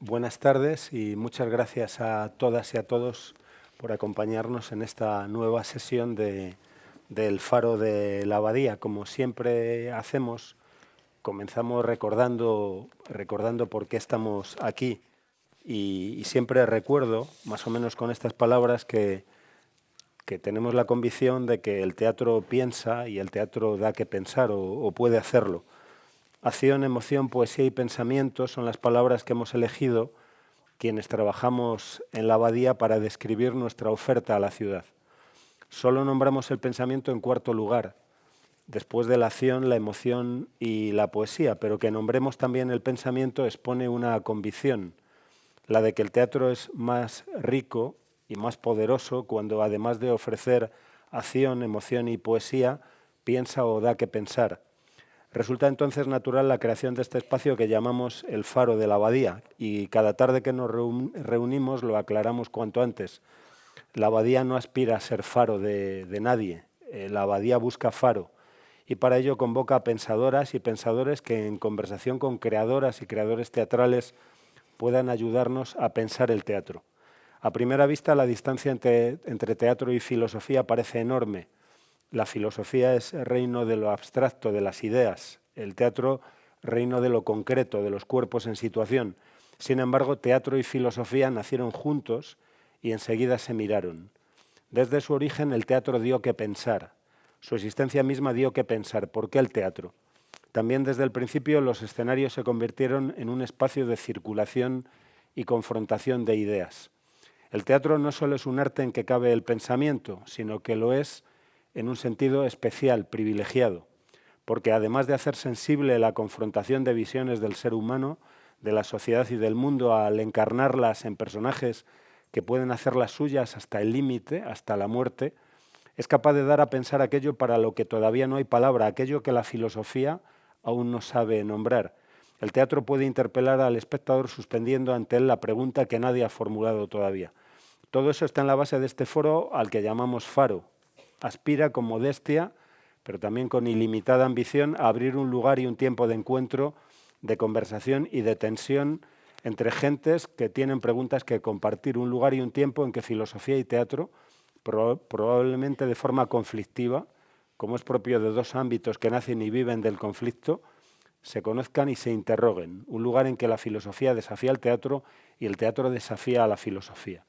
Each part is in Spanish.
Buenas tardes y muchas gracias a todas y a todos por acompañarnos en esta nueva sesión del Faro de la Abadía. Como siempre hacemos, comenzamos recordando por qué estamos aquí y siempre recuerdo, más o menos con estas palabras, que tenemos la convicción de que el teatro piensa y el teatro da que pensar o puede hacerlo. Acción, emoción, poesía y pensamiento son las palabras que hemos elegido quienes trabajamos en la Abadía para describir nuestra oferta a la ciudad. Solo nombramos el pensamiento en cuarto lugar, después de la acción, la emoción y la poesía, pero que nombremos también el pensamiento expone una convicción, la de que el teatro es más rico y más poderoso cuando, además de ofrecer acción, emoción y poesía, piensa o da que pensar. Resulta entonces natural la creación de este espacio que llamamos el Faro de la Abadía, y cada tarde que nos reunimos lo aclaramos cuanto antes. La Abadía no aspira a ser faro de nadie, la Abadía busca faro, y para ello convoca a pensadoras y pensadores que en conversación con creadoras y creadores teatrales puedan ayudarnos a pensar el teatro. A primera vista la distancia entre teatro y filosofía parece enorme. La filosofía es reino de lo abstracto, de las ideas. El teatro, reino de lo concreto, de los cuerpos en situación. Sin embargo, teatro y filosofía nacieron juntos y enseguida se miraron. Desde su origen, el teatro dio que pensar. Su existencia misma dio que pensar. ¿Por qué el teatro? También desde el principio los escenarios se convirtieron en un espacio de circulación y confrontación de ideas. El teatro no solo es un arte en que cabe el pensamiento, sino que lo es en un sentido especial, privilegiado, porque además de hacer sensible la confrontación de visiones del ser humano, de la sociedad y del mundo al encarnarlas en personajes que pueden hacerlas suyas hasta el límite, hasta la muerte, es capaz de dar a pensar aquello para lo que todavía no hay palabra, aquello que la filosofía aún no sabe nombrar. El teatro puede interpelar al espectador suspendiendo ante él la pregunta que nadie ha formulado todavía. Todo eso está en la base de este foro al que llamamos Faro. Aspira con modestia, pero también con ilimitada ambición, a abrir un lugar y un tiempo de encuentro, de conversación y de tensión entre gentes que tienen preguntas que compartir, un lugar y un tiempo en que filosofía y teatro, probablemente de forma conflictiva, como es propio de dos ámbitos que nacen y viven del conflicto, se conozcan y se interroguen, un lugar en que la filosofía desafía al teatro y el teatro desafía a la filosofía.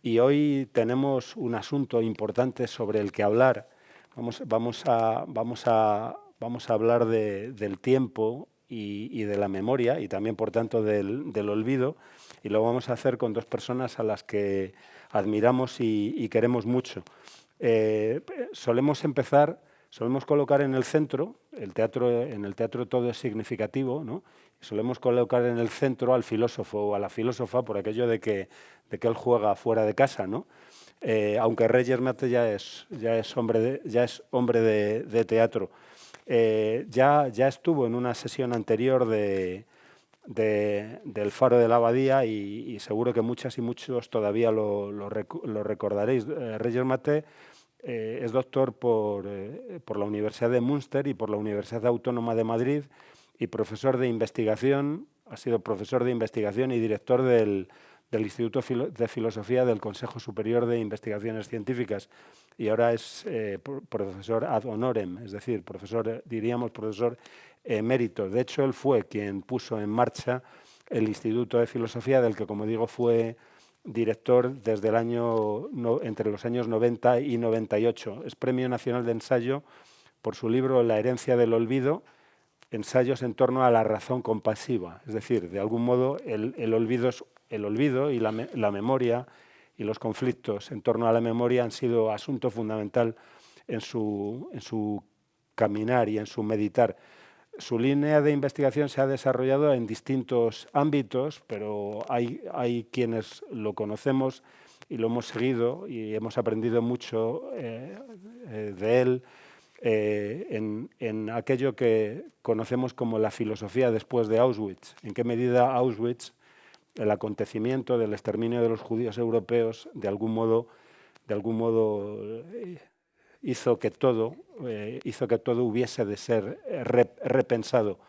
Y hoy tenemos un asunto importante sobre el que hablar. Vamos a hablar del tiempo y de la memoria y también, por tanto, del olvido. Y lo vamos a hacer con dos personas a las que admiramos y queremos mucho. Solemos colocar en el centro, en el teatro todo es significativo, ¿no? Solemos colocar en el centro al filósofo o a la filósofa por aquello de que él juega fuera de casa, ¿no? Aunque Reyes Mate ya es hombre de teatro. Ya estuvo en una sesión anterior del Faro de la Abadía y seguro que muchas y muchos todavía lo recordaréis. Reyes Mate es doctor por la Universidad de Münster y por la Universidad Autónoma de Madrid y profesor de investigación, ha sido profesor de investigación y director del Instituto de Filosofía del Consejo Superior de Investigaciones Científicas y ahora es profesor ad honorem, es decir, diríamos profesor emérito. De hecho, él fue quien puso en marcha el Instituto de Filosofía, del que, como digo, fue director desde entre los años 90 y 98. Es Premio Nacional de Ensayo por su libro La herencia del olvido, ensayos en torno a la razón compasiva. Es decir, de algún modo el olvido y la memoria y los conflictos en torno a la memoria han sido asunto fundamental en su caminar y en su meditar. Su línea de investigación se ha desarrollado en distintos ámbitos, pero hay quienes lo conocemos y lo hemos seguido y hemos aprendido mucho de él en aquello que conocemos como la filosofía después de Auschwitz. En qué medida Auschwitz, el acontecimiento del exterminio de los judíos europeos, de algún modo hizo que todo hubiese de ser repensado.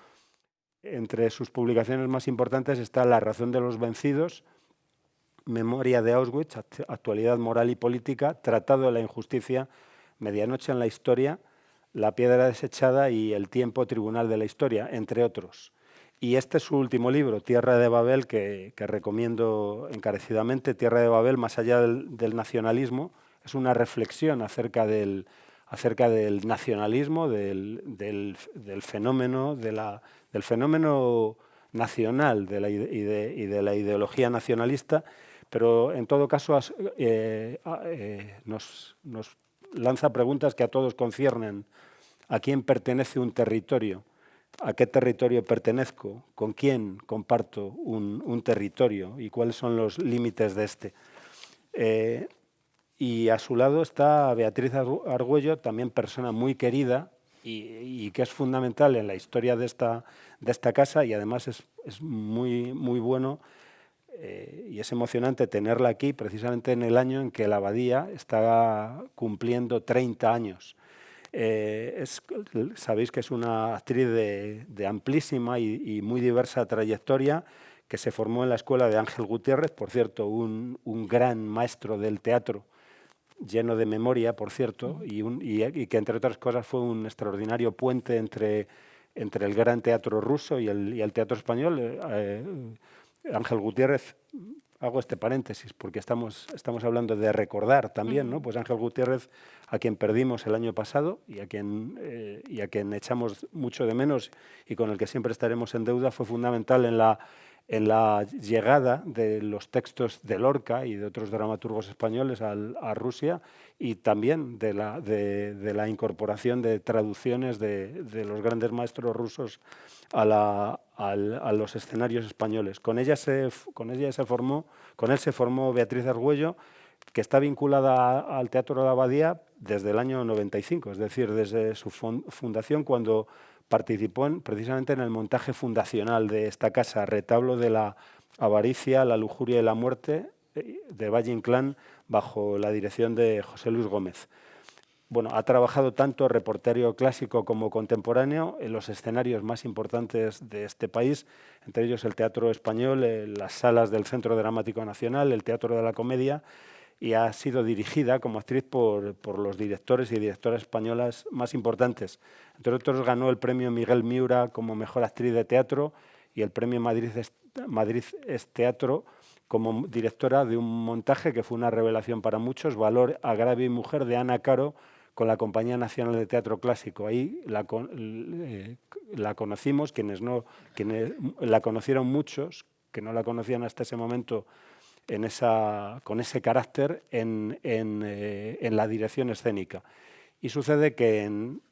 Entre sus publicaciones más importantes está La razón de los vencidos, Memoria de Auschwitz, Actualidad moral y política, Tratado de la injusticia, Medianoche en la historia, La piedra desechada y El tiempo, tribunal de la historia, entre otros. Y este es su último libro, Tierra de Babel, que recomiendo encarecidamente. Tierra de Babel, más allá del nacionalismo, es una reflexión acerca del nacionalismo, del fenómeno, del fenómeno nacional y de la ideología nacionalista, pero en todo caso nos lanza preguntas que a todos conciernen. ¿A quién pertenece un territorio? ¿A qué territorio pertenezco? ¿Con quién comparto un territorio? ¿Y cuáles son los límites de este? Y a su lado está Beatriz Argüello, también persona muy querida y que es fundamental en la historia de esta casa, y además es muy, muy bueno y es emocionante tenerla aquí precisamente en el año en que la Abadía está cumpliendo 30 años. Sabéis que es una actriz de amplísima y muy diversa trayectoria, que se formó en la escuela de Ángel Gutiérrez, por cierto, un gran maestro del teatro, lleno de memoria, por cierto, y que entre otras cosas fue un extraordinario puente entre el gran teatro ruso y el teatro español. Ángel Gutiérrez, hago este paréntesis porque estamos hablando de recordar también, ¿no? Pues Ángel Gutiérrez, a quien perdimos el año pasado y a quien echamos mucho de menos y con el que siempre estaremos en deuda, fue fundamental en la llegada de los textos de Lorca y de otros dramaturgos españoles a Rusia, y también de la incorporación de traducciones de los grandes maestros rusos a los escenarios españoles. Con él se formó Beatriz Argüello, que está vinculada al Teatro de la Abadía desde el año 95, es decir, desde su fundación, cuando participó precisamente en el montaje fundacional de esta casa, Retablo de la avaricia, la lujuria y la muerte, de Valle Inclán, bajo la dirección de José Luis Gómez. Bueno, ha trabajado tanto repertorio clásico como contemporáneo en los escenarios más importantes de este país, entre ellos el Teatro Español, las salas del Centro Dramático Nacional, el Teatro de la Comedia, y ha sido dirigida como actriz por los directores y directoras españolas más importantes. Entre otros, ganó el premio Miguel Miura como mejor actriz de teatro y el premio Madrid es Teatro como directora de un montaje que fue una revelación para muchos, Valor, Agravio y Mujer, de Ana Caro, con la Compañía Nacional de Teatro Clásico. Ahí la conocimos, quienes la conocieron muchos, que no la conocían hasta ese momento, con ese carácter en la dirección escénica. Y sucede que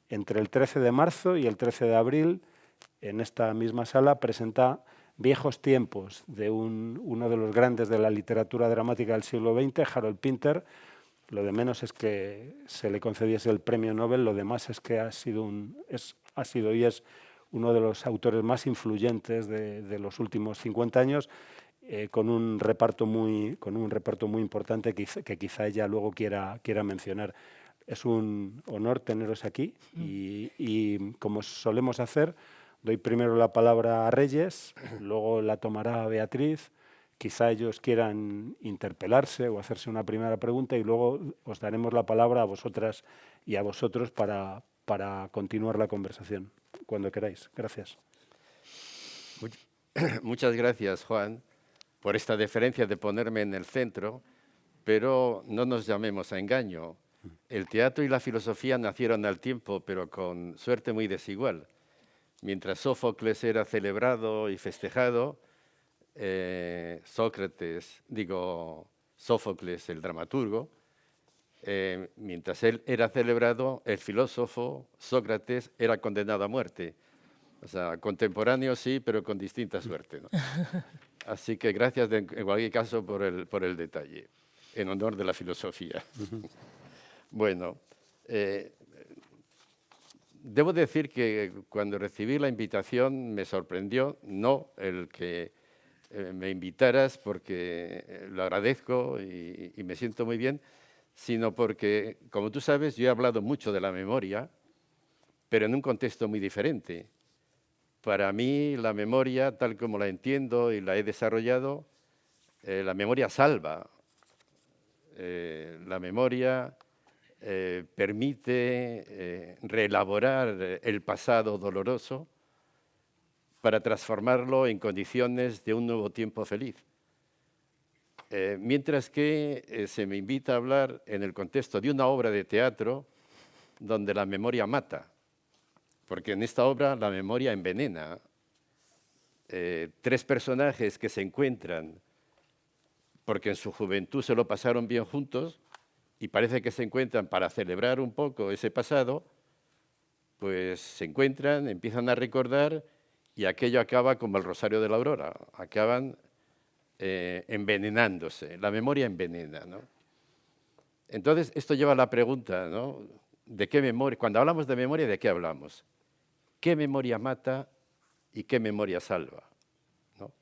entre el 13 de marzo y el 13 de abril, en esta misma sala, presenta Viejos tiempos, de uno de los grandes de la literatura dramática del siglo XX, Harold Pinter. Lo de menos es que se le concediese el premio Nobel, lo demás es que ha sido y es uno de los autores más influyentes de los últimos 50 años, con un reparto muy importante que quizá ella luego quiera mencionar. Es un honor teneros aquí y como solemos hacer, doy primero la palabra a Reyes, luego la tomará Beatriz, quizá ellos quieran interpelarse o hacerse una primera pregunta, y luego os daremos la palabra a vosotras y a vosotros para continuar la conversación, cuando queráis. Gracias. Muchas gracias, Juan, por esta deferencia de ponerme en el centro, pero no nos llamemos a engaño. El teatro y la filosofía nacieron al tiempo, pero con suerte muy desigual. Mientras Sófocles era celebrado y festejado, Sófocles, el dramaturgo, mientras él era celebrado, el filósofo Sócrates era condenado a muerte. O sea, contemporáneo sí, pero con distinta suerte, ¿no? Así que gracias en cualquier caso por el detalle, en honor de la filosofía. Bueno, debo decir que cuando recibí la invitación me sorprendió, no el que me invitaras, porque lo agradezco y me siento muy bien, sino porque, como tú sabes, yo he hablado mucho de la memoria, pero en un contexto muy diferente, para mí la memoria, tal como la entiendo y la he desarrollado, la memoria salva. La memoria permite reelaborar el pasado doloroso para transformarlo en condiciones de un nuevo tiempo feliz. Mientras que se me invita a hablar en el contexto de una obra de teatro donde la memoria mata, porque en esta obra la memoria envenena. Tres personajes que se encuentran porque en su juventud se lo pasaron bien juntos y parece que se encuentran para celebrar un poco ese pasado, pues se encuentran, empiezan a recordar y aquello acaba como el Rosario de la Aurora, acaban envenenándose, la memoria envenena, ¿no? Entonces, esto lleva a la pregunta, ¿no? ¿De qué memoria? Cuando hablamos de memoria, ¿de qué hablamos? ¿Qué memoria mata y qué memoria salva? ¿No?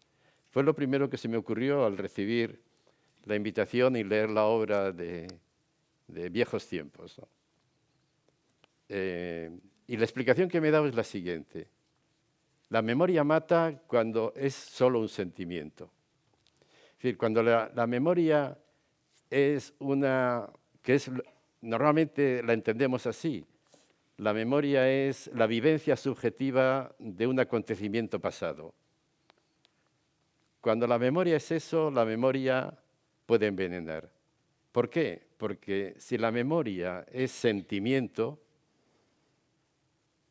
Fue lo primero que se me ocurrió al recibir la invitación y leer la obra de Viejos Tiempos, ¿no? Y la explicación que me he dado es la siguiente. La memoria mata cuando es solo un sentimiento. Es decir, cuando la memoria es normalmente la entendemos así. La memoria es la vivencia subjetiva de un acontecimiento pasado. Cuando la memoria es eso, la memoria puede envenenar. ¿Por qué? Porque si la memoria es sentimiento,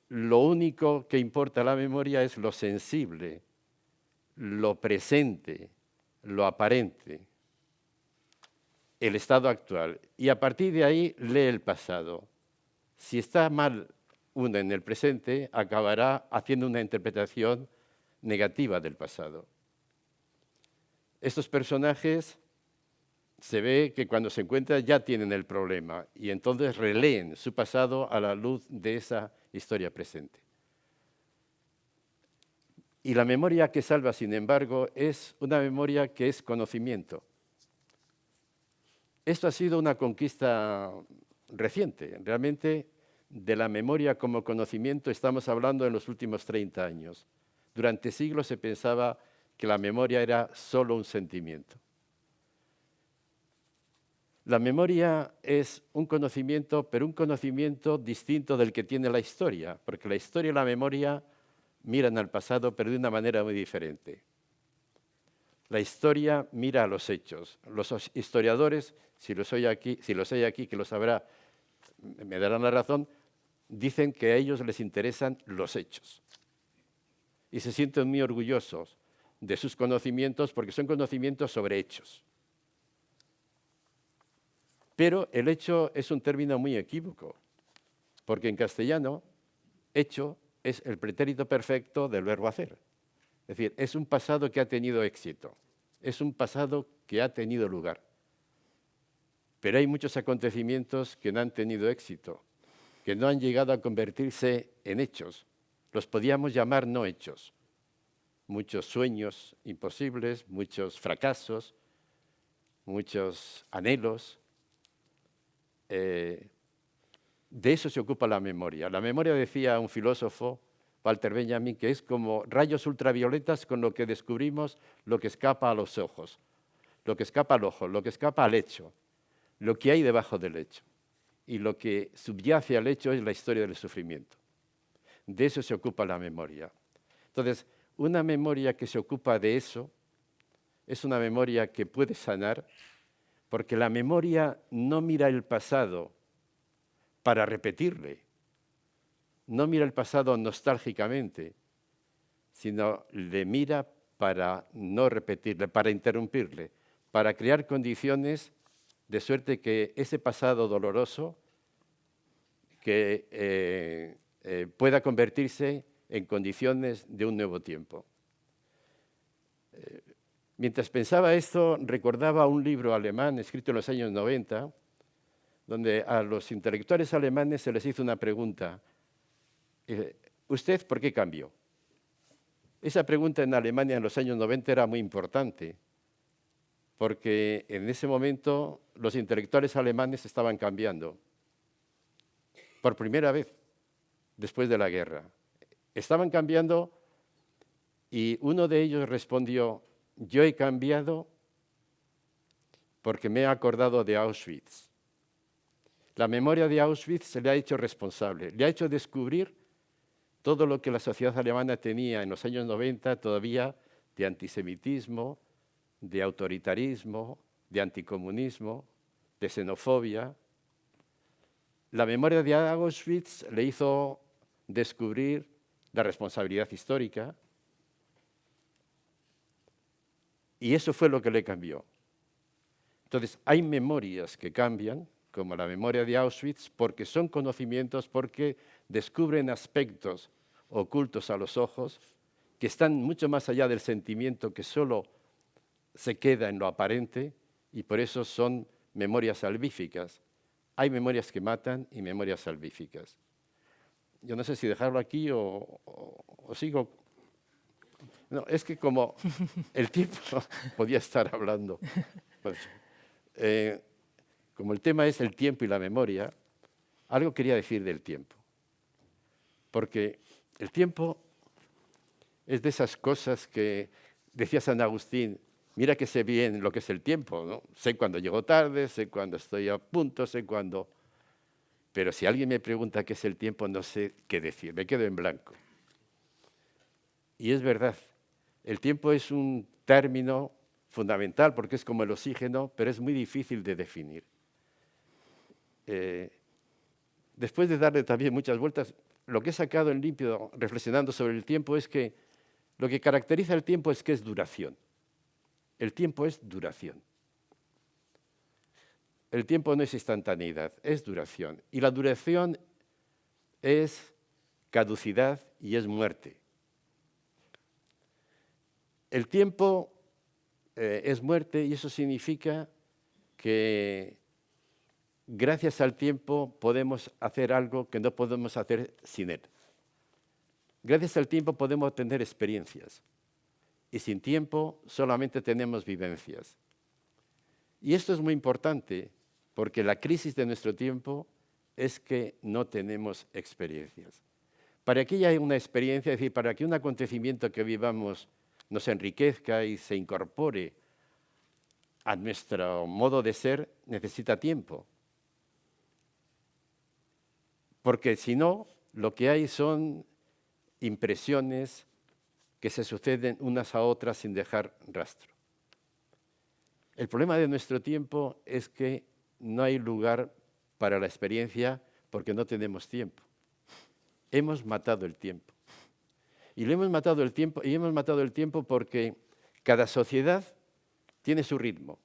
lo único que importa a la memoria es lo sensible, lo presente, lo aparente, el estado actual. Y a partir de ahí lee el pasado. Si está mal uno en el presente, acabará haciendo una interpretación negativa del pasado. Estos personajes se ve que cuando se encuentran ya tienen el problema y entonces releen su pasado a la luz de esa historia presente. Y la memoria que salva, sin embargo, es una memoria que es conocimiento. Esto ha sido una conquista reciente. Realmente, de la memoria como conocimiento estamos hablando en los últimos 30 años. Durante siglos se pensaba que la memoria era solo un sentimiento. La memoria es un conocimiento, pero un conocimiento distinto del que tiene la historia, porque la historia y la memoria miran al pasado, pero de una manera muy diferente. La historia mira a los hechos. Los historiadores, si los hay aquí, que lo sabrá, me darán la razón, dicen que a ellos les interesan los hechos. Y se sienten muy orgullosos de sus conocimientos porque son conocimientos sobre hechos. Pero el hecho es un término muy equívoco, porque en castellano, hecho es el pretérito perfecto del verbo hacer. Es decir, es un pasado que ha tenido éxito, es un pasado que ha tenido lugar. Pero hay muchos acontecimientos que no han tenido éxito, que no han llegado a convertirse en hechos. Los podíamos llamar no hechos. Muchos sueños imposibles, muchos fracasos, muchos anhelos. De eso se ocupa la memoria. La memoria, decía un filósofo, Walter Benjamin, que es como rayos ultravioletas con lo que descubrimos lo que escapa a los ojos, lo que escapa al ojo, lo que escapa al hecho, lo que hay debajo del hecho. Y lo que subyace al hecho es la historia del sufrimiento. De eso se ocupa la memoria. Entonces, una memoria que se ocupa de eso es una memoria que puede sanar, porque la memoria no mira el pasado para repetirle, no mira el pasado nostálgicamente, sino le mira para no repetirle, para interrumpirle, para crear condiciones de suerte que ese pasado doloroso que pueda convertirse en condiciones de un nuevo tiempo. Mientras pensaba esto, recordaba un libro alemán escrito en los años 90, donde a los intelectuales alemanes se les hizo una pregunta. ¿Usted por qué cambió? Esa pregunta en Alemania en los años 90 era muy importante, porque en ese momento los intelectuales alemanes estaban cambiando. Por primera vez, después de la guerra. Estaban cambiando Y uno de ellos respondió, yo he cambiado porque me he acordado de Auschwitz. La memoria de Auschwitz se le ha hecho responsable, le ha hecho descubrir todo lo que la sociedad alemana tenía en los años 90 todavía de antisemitismo, de autoritarismo, de anticomunismo, de xenofobia. La memoria de Auschwitz le hizo descubrir la responsabilidad histórica y eso fue lo que le cambió. Entonces, hay memorias que cambian, como la memoria de Auschwitz, porque son conocimientos, porque descubren aspectos ocultos a los ojos que están mucho más allá del sentimiento que solo se queda en lo aparente y por eso son memorias salvíficas. Hay memorias que matan y memorias salvíficas. Yo no sé si dejarlo aquí o sigo. No, es que como el tiempo podía estar hablando. Pues, como el tema es el tiempo y la memoria, algo quería decir del tiempo. Porque el tiempo es de esas cosas que decía San Agustín, mira que sé bien lo que es el tiempo, ¿no? Sé cuándo llego tarde, sé cuándo estoy a punto, sé cuándo. Pero si alguien me pregunta qué es el tiempo, no sé qué decir, me quedo en blanco. Y es verdad, el tiempo es un término fundamental porque es como el oxígeno, pero es muy difícil de definir. Después de darle también muchas vueltas, lo que he sacado en limpio reflexionando sobre el tiempo es que lo que caracteriza el tiempo es que es duración. El tiempo es duración. El tiempo no es instantaneidad, es duración. Y la duración es caducidad y es muerte. El tiempo es muerte y eso significa que gracias al tiempo podemos hacer algo que no podemos hacer sin él. Gracias al tiempo podemos tener experiencias y sin tiempo solamente tenemos vivencias. Y esto es muy importante porque la crisis de nuestro tiempo es que no tenemos experiencias. Para que haya una experiencia, es decir, para que un acontecimiento que vivamos nos enriquezca y se incorpore a nuestro modo de ser, necesita tiempo. Porque si no, lo que hay son impresiones que se suceden unas a otras sin dejar rastro. El problema de nuestro tiempo es que no hay lugar para la experiencia porque no tenemos tiempo. Hemos matado el tiempo. Y hemos matado el tiempo porque cada sociedad tiene su ritmo.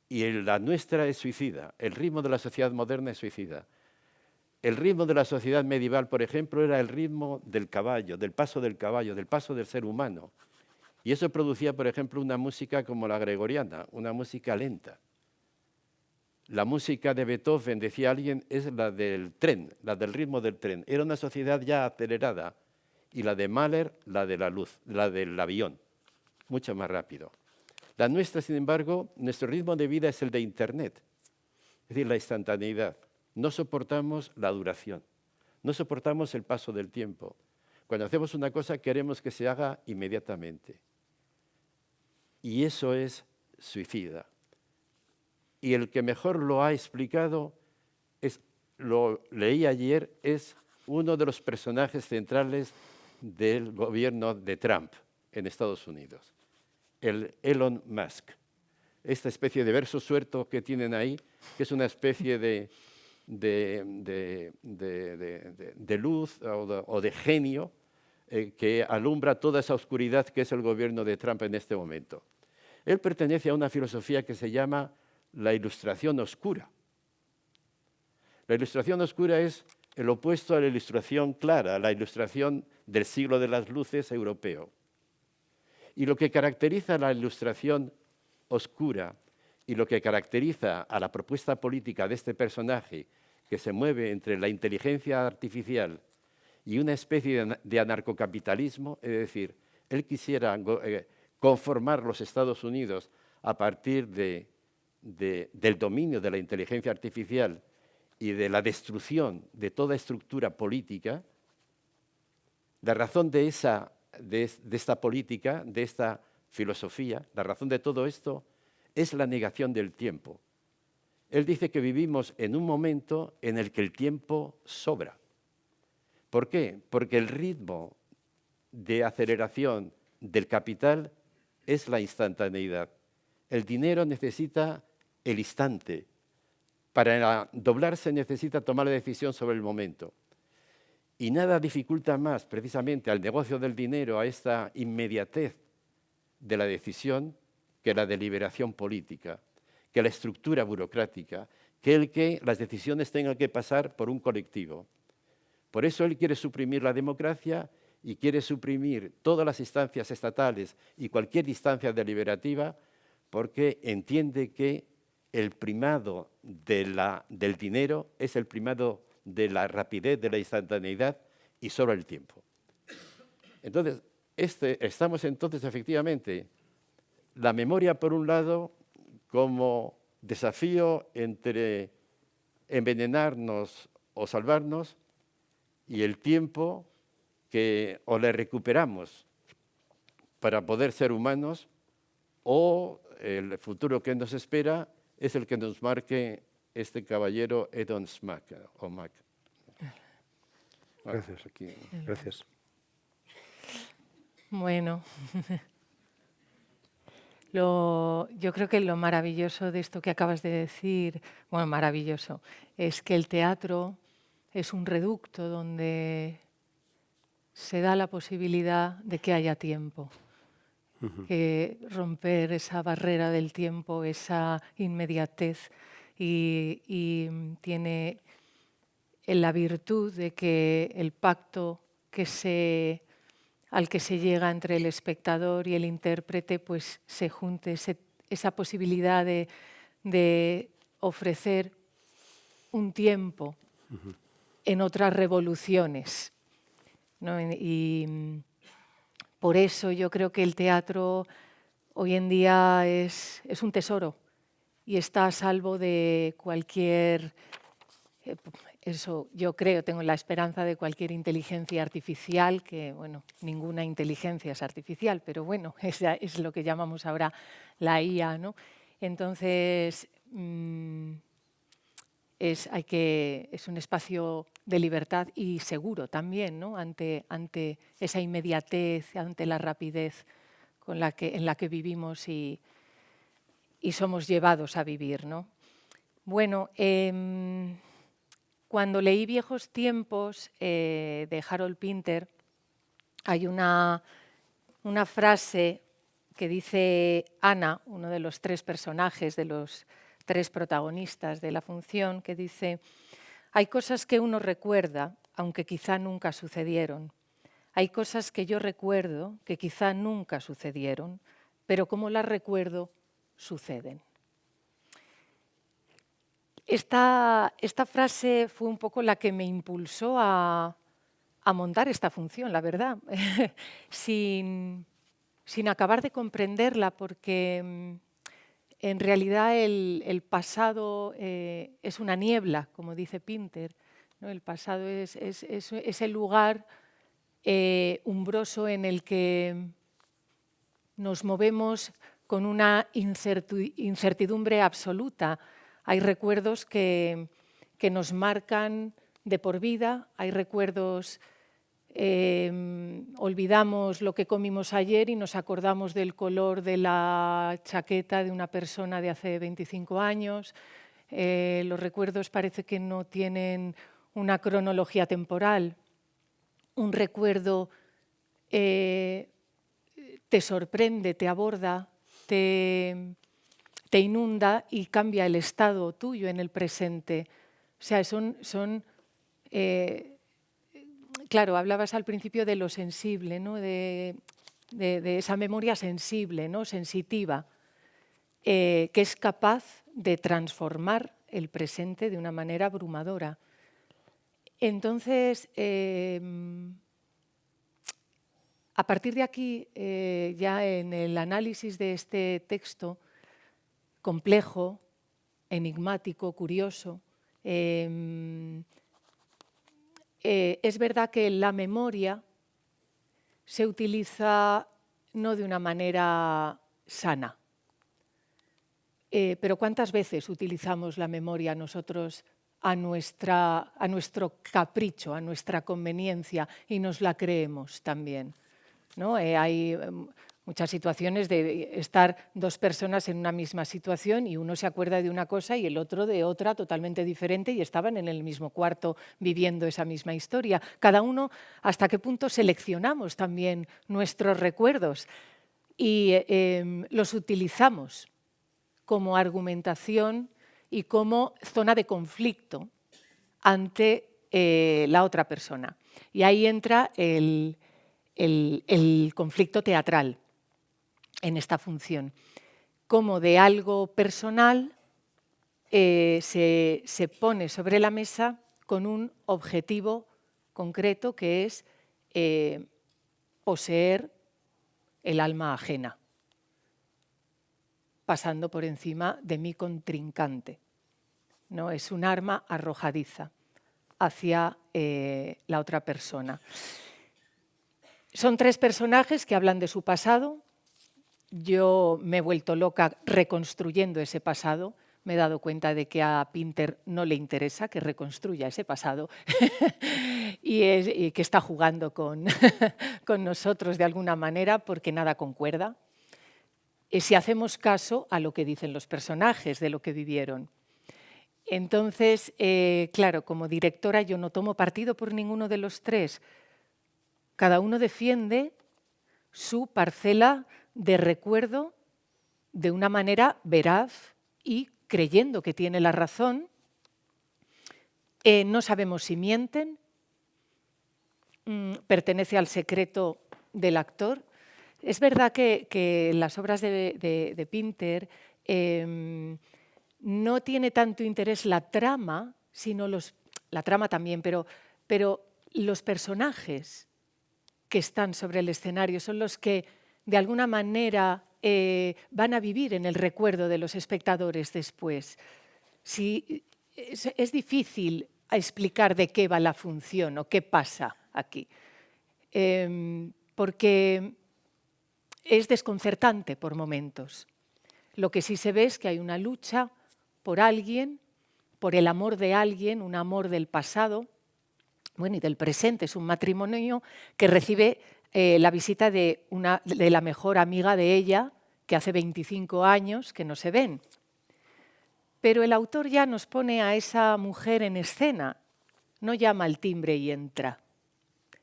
Y la nuestra es suicida. El ritmo de la sociedad moderna es suicida. El ritmo de la sociedad medieval, por ejemplo, era el ritmo del caballo, del paso del ser humano. Y eso producía, por ejemplo, una música como la gregoriana, una música lenta. La música de Beethoven, decía alguien, es la del tren, la del ritmo del tren. Era una sociedad ya acelerada. Y la de Mahler, la de la luz, la del avión, mucho más rápido. La nuestra, sin embargo, nuestro ritmo de vida es el de Internet, es decir, la instantaneidad. No soportamos la duración, no soportamos el paso del tiempo. Cuando hacemos una cosa queremos que se haga inmediatamente. Y eso es suicida. Y el que mejor lo ha explicado, lo leí ayer, es uno de los personajes centrales del gobierno de Trump en Estados Unidos, el Elon Musk. Esta especie de verso suelto que tienen ahí, que es una especie de luz o de genio que alumbra toda esa oscuridad que es el gobierno de Trump en este momento. Él pertenece a una filosofía que se llama la ilustración oscura. La ilustración oscura es el opuesto a la ilustración clara, la ilustración del siglo de las luces europeo. Y lo que caracteriza a la ilustración oscura y lo que caracteriza a la propuesta política de este personaje que se mueve entre la inteligencia artificial y una especie de anarcocapitalismo, es decir, él quisiera conformar los Estados Unidos a partir del dominio de la inteligencia artificial y de la destrucción de toda estructura política. La razón de esa de esta política, de esta filosofía, la razón de todo esto es la negación del tiempo. Él dice que vivimos en un momento en el que el tiempo sobra. ¿Por qué? Porque el ritmo de aceleración del capital es la instantaneidad. El dinero necesita el instante. Para doblarse necesita tomar la decisión sobre el momento. Y nada dificulta más precisamente al negocio del dinero, a esta inmediatez de la decisión, que la deliberación política, que la estructura burocrática, que el que las decisiones tengan que pasar por un colectivo. Por eso él quiere suprimir la democracia y quiere suprimir todas las instancias estatales y cualquier instancia deliberativa, porque entiende que el primado del dinero es el primado de la rapidez, de la instantaneidad y sobre el tiempo. Entonces, estamos entonces efectivamente, la memoria por un lado como desafío entre envenenarnos o salvarnos, y el tiempo que o le recuperamos para poder ser humanos, o el futuro que nos espera es el que nos marque este caballero Edon Smack, o Mac. Gracias. Gracias. Bueno, yo creo que lo maravilloso de esto que acabas de decir, bueno, maravilloso, es que el teatro es un reducto donde se da la posibilidad de que haya tiempo, que romper esa barrera del tiempo, esa inmediatez, y tiene la virtud de que el pacto al que se llega entre el espectador y el intérprete, pues se junte esa posibilidad de ofrecer un tiempo en otras revoluciones, ¿no? Y por eso yo creo que el teatro hoy en día es un tesoro y está a salvo de cualquier... Eso yo creo, tengo la esperanza de cualquier inteligencia artificial, que bueno, ninguna inteligencia es artificial, pero bueno, es lo que llamamos ahora la IA, ¿no? Entonces, es un espacio de libertad y seguro también, ¿no? Ante esa inmediatez, ante la rapidez en la que vivimos y somos llevados a vivir, ¿no? Bueno, cuando leí Viejos tiempos de Harold Pinter, hay una frase que dice Ana, uno de los tres personajes, de los tres protagonistas de la función, que dice: hay cosas que uno recuerda, aunque quizá nunca sucedieron. Hay cosas que yo recuerdo que quizá nunca sucedieron, pero como las recuerdo, suceden. Esta frase fue un poco la que me impulsó a montar esta función, la verdad, sin acabar de comprenderla, porque en realidad el pasado es una niebla, como dice Pinter, ¿no? El pasado es el lugar umbroso en el que nos movemos con una incertidumbre absoluta. Hay recuerdos que nos marcan de por vida, hay recuerdos, olvidamos lo que comimos ayer y nos acordamos del color de la chaqueta de una persona de hace 25 años. Los recuerdos parece que no tienen una cronología temporal. Un recuerdo te sorprende, te aborda, te inunda y cambia el estado tuyo en el presente. O sea, claro, hablabas al principio de lo sensible, ¿no? de esa memoria sensible, ¿no? Sensitiva, que es capaz de transformar el presente de una manera abrumadora. Entonces, a partir de aquí, ya en el análisis de este texto, complejo, enigmático, curioso, es verdad que la memoria se utiliza no de una manera sana. Pero ¿cuántas veces utilizamos la memoria nosotros a nuestro capricho, a nuestra conveniencia, y nos la creemos también, ¿no? Hay muchas situaciones de estar dos personas en una misma situación y uno se acuerda de una cosa y el otro de otra totalmente diferente, y estaban en el mismo cuarto viviendo esa misma historia. Cada uno, ¿hasta qué punto seleccionamos también nuestros recuerdos y los utilizamos como argumentación y como zona de conflicto ante la otra persona? Y ahí entra el conflicto teatral en esta función, como de algo personal se pone sobre la mesa con un objetivo concreto, que es poseer el alma ajena, pasando por encima de mi contrincante, ¿no? Es un arma arrojadiza hacia la otra persona. Son tres personajes que hablan de su pasado. Yo me he vuelto loca reconstruyendo ese pasado. Me he dado cuenta de que a Pinter no le interesa que reconstruya ese pasado y que está jugando con nosotros de alguna manera, porque nada concuerda. Si hacemos caso a lo que dicen los personajes de lo que vivieron. Entonces, claro, como directora yo no tomo partido por ninguno de los tres. Cada uno defiende su parcela de recuerdo de una manera veraz y creyendo que tiene la razón. No sabemos si mienten, pertenece al secreto del actor. Es verdad que en las obras de Pinter no tiene tanto interés la trama, sino la trama también, pero los personajes que están sobre el escenario son los que de alguna manera van a vivir en el recuerdo de los espectadores después. Sí, es difícil explicar de qué va la función o qué pasa aquí, porque es desconcertante por momentos. Lo que sí se ve es que hay una lucha por alguien, por el amor de alguien, un amor del pasado, bueno, y del presente. Es un matrimonio que recibe la visita de la mejor amiga de ella, que hace 25 años que no se ven. Pero el autor ya nos pone a esa mujer en escena, no llama al timbre y entra,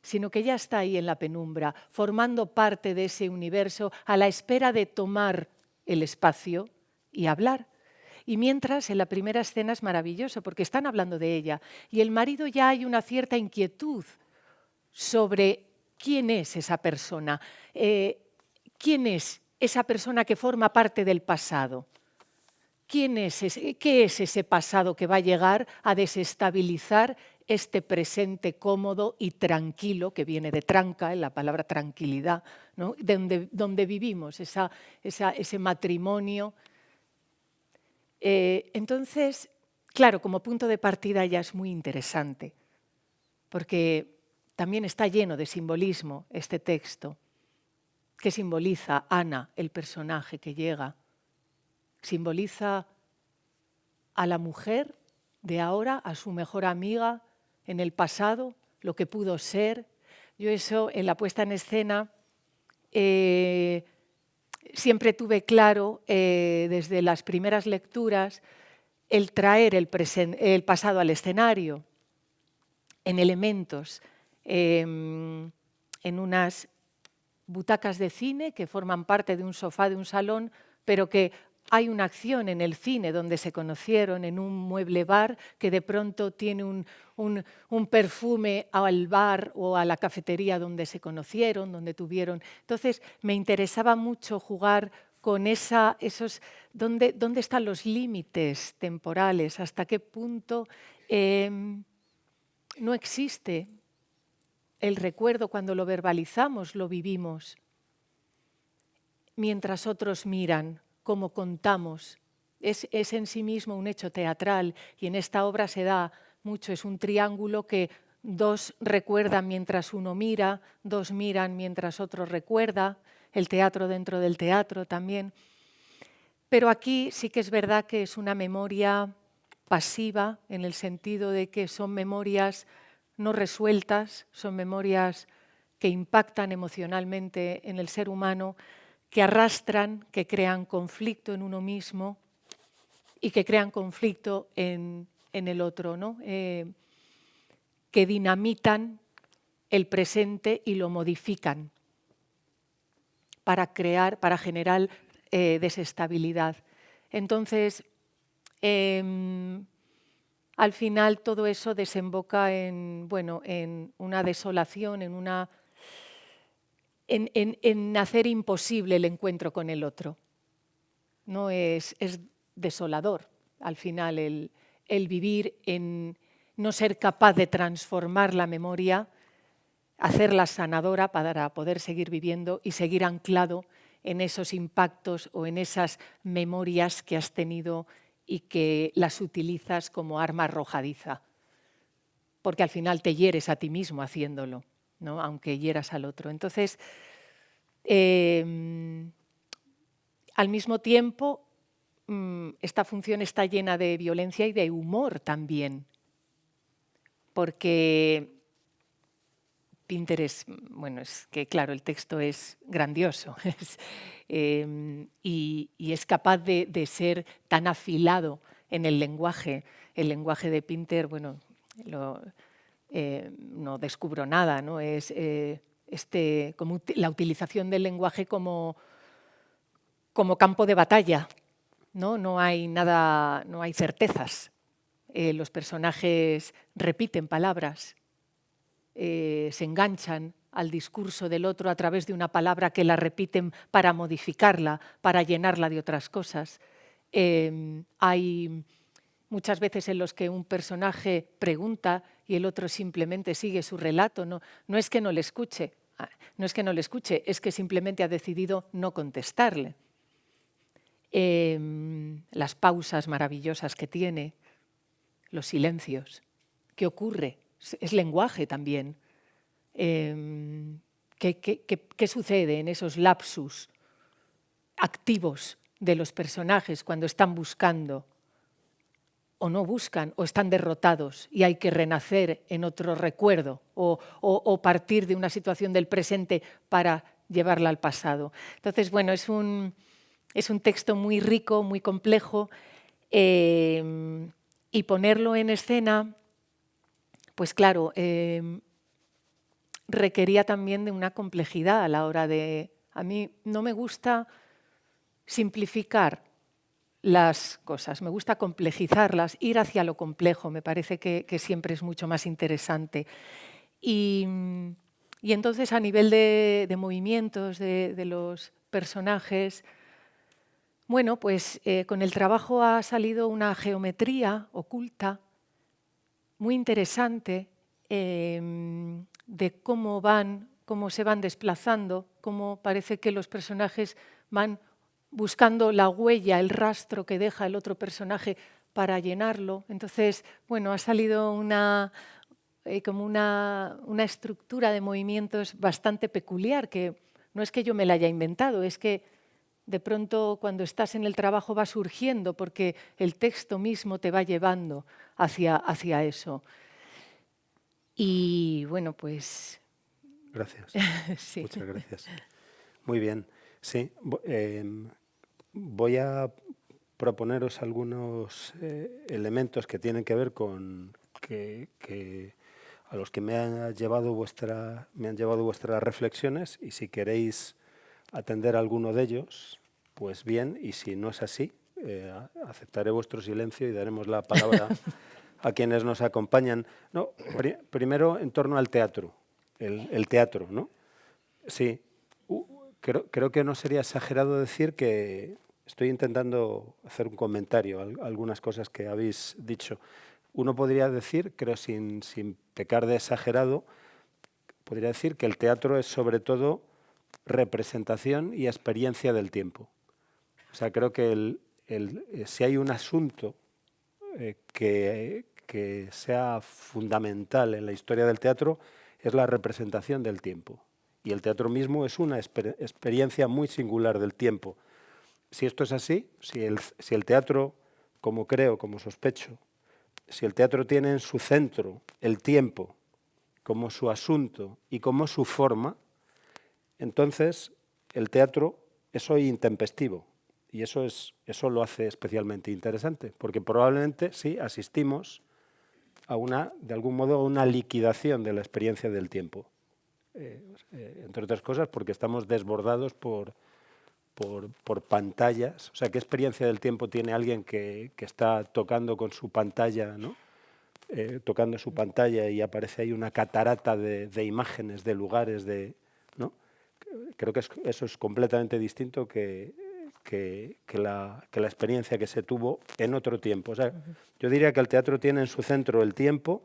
sino que ya está ahí en la penumbra, formando parte de ese universo, a la espera de tomar el espacio y hablar. Y mientras, en la primera escena es maravilloso, porque están hablando de ella, y el marido ya hay una cierta inquietud sobre quién es esa persona, quién es esa persona que forma parte del pasado. ¿Qué es ese pasado que va a llegar a desestabilizar este presente cómodo y tranquilo, que viene de tranca, en la palabra tranquilidad, ¿no? donde vivimos ese matrimonio? Entonces, claro, como punto de partida ya es muy interesante, porque también está lleno de simbolismo este texto. ¿Qué simboliza Ana, el personaje que llega? Simboliza a la mujer de ahora, a su mejor amiga en el pasado, lo que pudo ser. Yo eso en la puesta en escena siempre tuve claro, desde las primeras lecturas, el traer el pasado al escenario, en elementos, en unas butacas de cine que forman parte de un sofá de un salón, pero que hay una acción en el cine donde se conocieron, en un mueble bar que de pronto tiene un perfume al bar o a la cafetería donde se conocieron, donde tuvieron. Entonces me interesaba mucho jugar con dónde están los límites temporales, hasta qué punto no existe el recuerdo cuando lo verbalizamos, lo vivimos, mientras otros miran cómo contamos. Es en sí mismo un hecho teatral, y en esta obra se da mucho. Es un triángulo que dos recuerdan mientras uno mira, dos miran mientras otro recuerda, el teatro dentro del teatro también. Pero aquí sí que es verdad que es una memoria pasiva, en el sentido de que son memorias no resueltas, son memorias que impactan emocionalmente en el ser humano, que arrastran, que crean conflicto en uno mismo y que crean conflicto en el otro, ¿no? Que dinamitan el presente y lo modifican para generar desestabilidad. Entonces, al final todo eso desemboca en una desolación, en hacer imposible el encuentro con el otro. ¿No? Es desolador, al final, el vivir en no ser capaz de transformar la memoria, hacerla sanadora para poder seguir viviendo y seguir anclado en esos impactos o en esas memorias que has tenido y que las utilizas como arma arrojadiza. Porque al final te hieres a ti mismo haciéndolo, ¿no? Aunque hieras al otro. Entonces, al mismo tiempo, esta función está llena de violencia y de humor también. Porque Pinter es que claro, el texto es grandioso y es capaz de ser tan afilado en el lenguaje. El lenguaje de Pinter, no descubro nada, ¿no? Es como la utilización del lenguaje como campo de batalla, ¿no? No hay nada, no hay certezas. Los personajes repiten palabras. Se enganchan al discurso del otro a través de una palabra que la repiten para modificarla, para llenarla de otras cosas. Hay muchas veces en los que un personaje pregunta y el otro simplemente sigue su relato. No es que no le escuche, es que simplemente ha decidido no contestarle. Las pausas maravillosas que tiene, los silencios. ¿Qué ocurre? Es lenguaje también. ¿Qué sucede en esos lapsus activos de los personajes cuando están buscando o no buscan o están derrotados y hay que renacer en otro recuerdo o partir de una situación del presente para llevarla al pasado? Entonces, es un texto muy rico, muy complejo, y ponerlo en escena, pues claro, requería también de una complejidad a la hora de... A mí no me gusta simplificar las cosas, me gusta complejizarlas, ir hacia lo complejo, me parece que siempre es mucho más interesante. Y entonces a nivel de movimientos de los personajes, con el trabajo ha salido una geometría oculta muy interesante de cómo se van desplazando, cómo parece que los personajes van buscando la huella, el rastro que deja el otro personaje para llenarlo. Entonces, ha salido como una estructura de movimientos bastante peculiar, que no es que yo me la haya inventado, es que de pronto cuando estás en el trabajo va surgiendo porque el texto mismo te va llevando hacia eso. Y Gracias. Sí. Muchas gracias. Muy bien. Sí, voy a proponeros algunos elementos que tienen que ver con a los que me han llevado vuestras reflexiones, y si queréis atender a alguno de ellos, pues bien, y si no es así, aceptaré vuestro silencio y daremos la palabra a quienes nos acompañan. No, primero en torno al teatro, el teatro, ¿no? Sí, creo que no sería exagerado decir que estoy intentando hacer un comentario a algunas cosas que habéis dicho. Uno podría decir, creo sin pecar de exagerado, podría decir que el teatro es sobre todo representación y experiencia del tiempo. O sea, creo que si hay un asunto que que sea fundamental en la historia del teatro es la representación del tiempo. Y el teatro mismo es una experiencia muy singular del tiempo. Si esto es así, si el teatro, como creo, como sospecho, si el teatro tiene en su centro el tiempo como su asunto y como su forma, entonces el teatro es hoy intempestivo. Y eso lo hace especialmente interesante, porque probablemente sí asistimos de algún modo, a una liquidación de la experiencia del tiempo. Entre otras cosas porque estamos desbordados por pantallas. O sea, ¿qué experiencia del tiempo tiene alguien que está tocando con su pantalla, ¿no? Tocando su pantalla y aparece ahí una catarata de imágenes, de lugares, ¿no? Creo que eso es completamente distinto que la experiencia que se tuvo en otro tiempo. O sea, yo diría que el teatro tiene en su centro el tiempo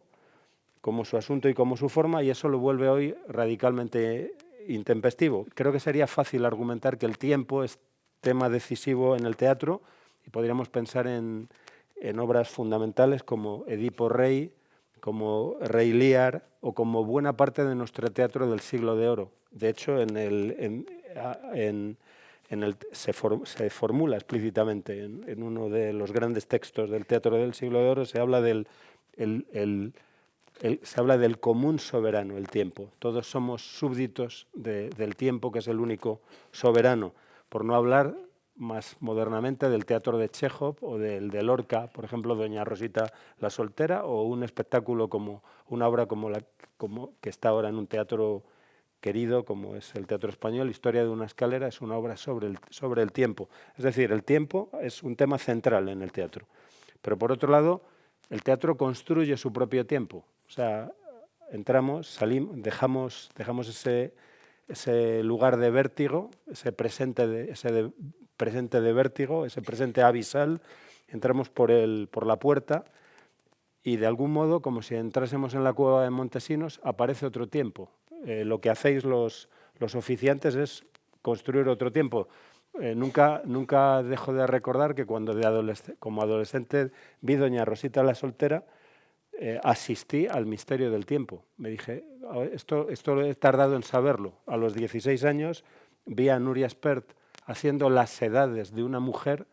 como su asunto y como su forma, y eso lo vuelve hoy radicalmente intempestivo. Creo que sería fácil argumentar que el tiempo es tema decisivo en el teatro, y podríamos pensar en obras fundamentales como Edipo Rey, como Rey Lear o como buena parte de nuestro teatro del siglo de oro. De hecho, se formula explícitamente en uno de los grandes textos del teatro del siglo de oro, se habla se habla del común soberano, el tiempo. Todos somos súbditos del tiempo, que es el único soberano. Por no hablar más modernamente del teatro de Chekhov o del de Lorca, por ejemplo, Doña Rosita la soltera, o un espectáculo como una obra como que está ahora en un teatro querido, como es el Teatro Español, Historia de una escalera, es una obra sobre el tiempo. Es decir, el tiempo es un tema central en el teatro. Pero por otro lado, el teatro construye su propio tiempo. O sea, entramos, salimos, dejamos ese lugar de vértigo, ese presente de vértigo, ese presente abisal, entramos por la puerta y de algún modo, como si entrásemos en la cueva de Montesinos, aparece otro tiempo. Lo que hacéis los oficiantes es construir otro tiempo. Nunca dejo de recordar que cuando como adolescente vi Doña Rosita la soltera, asistí al misterio del tiempo. Me dije, esto he tardado en saberlo. A los 16 años vi a Nuria Espert haciendo las edades de una mujer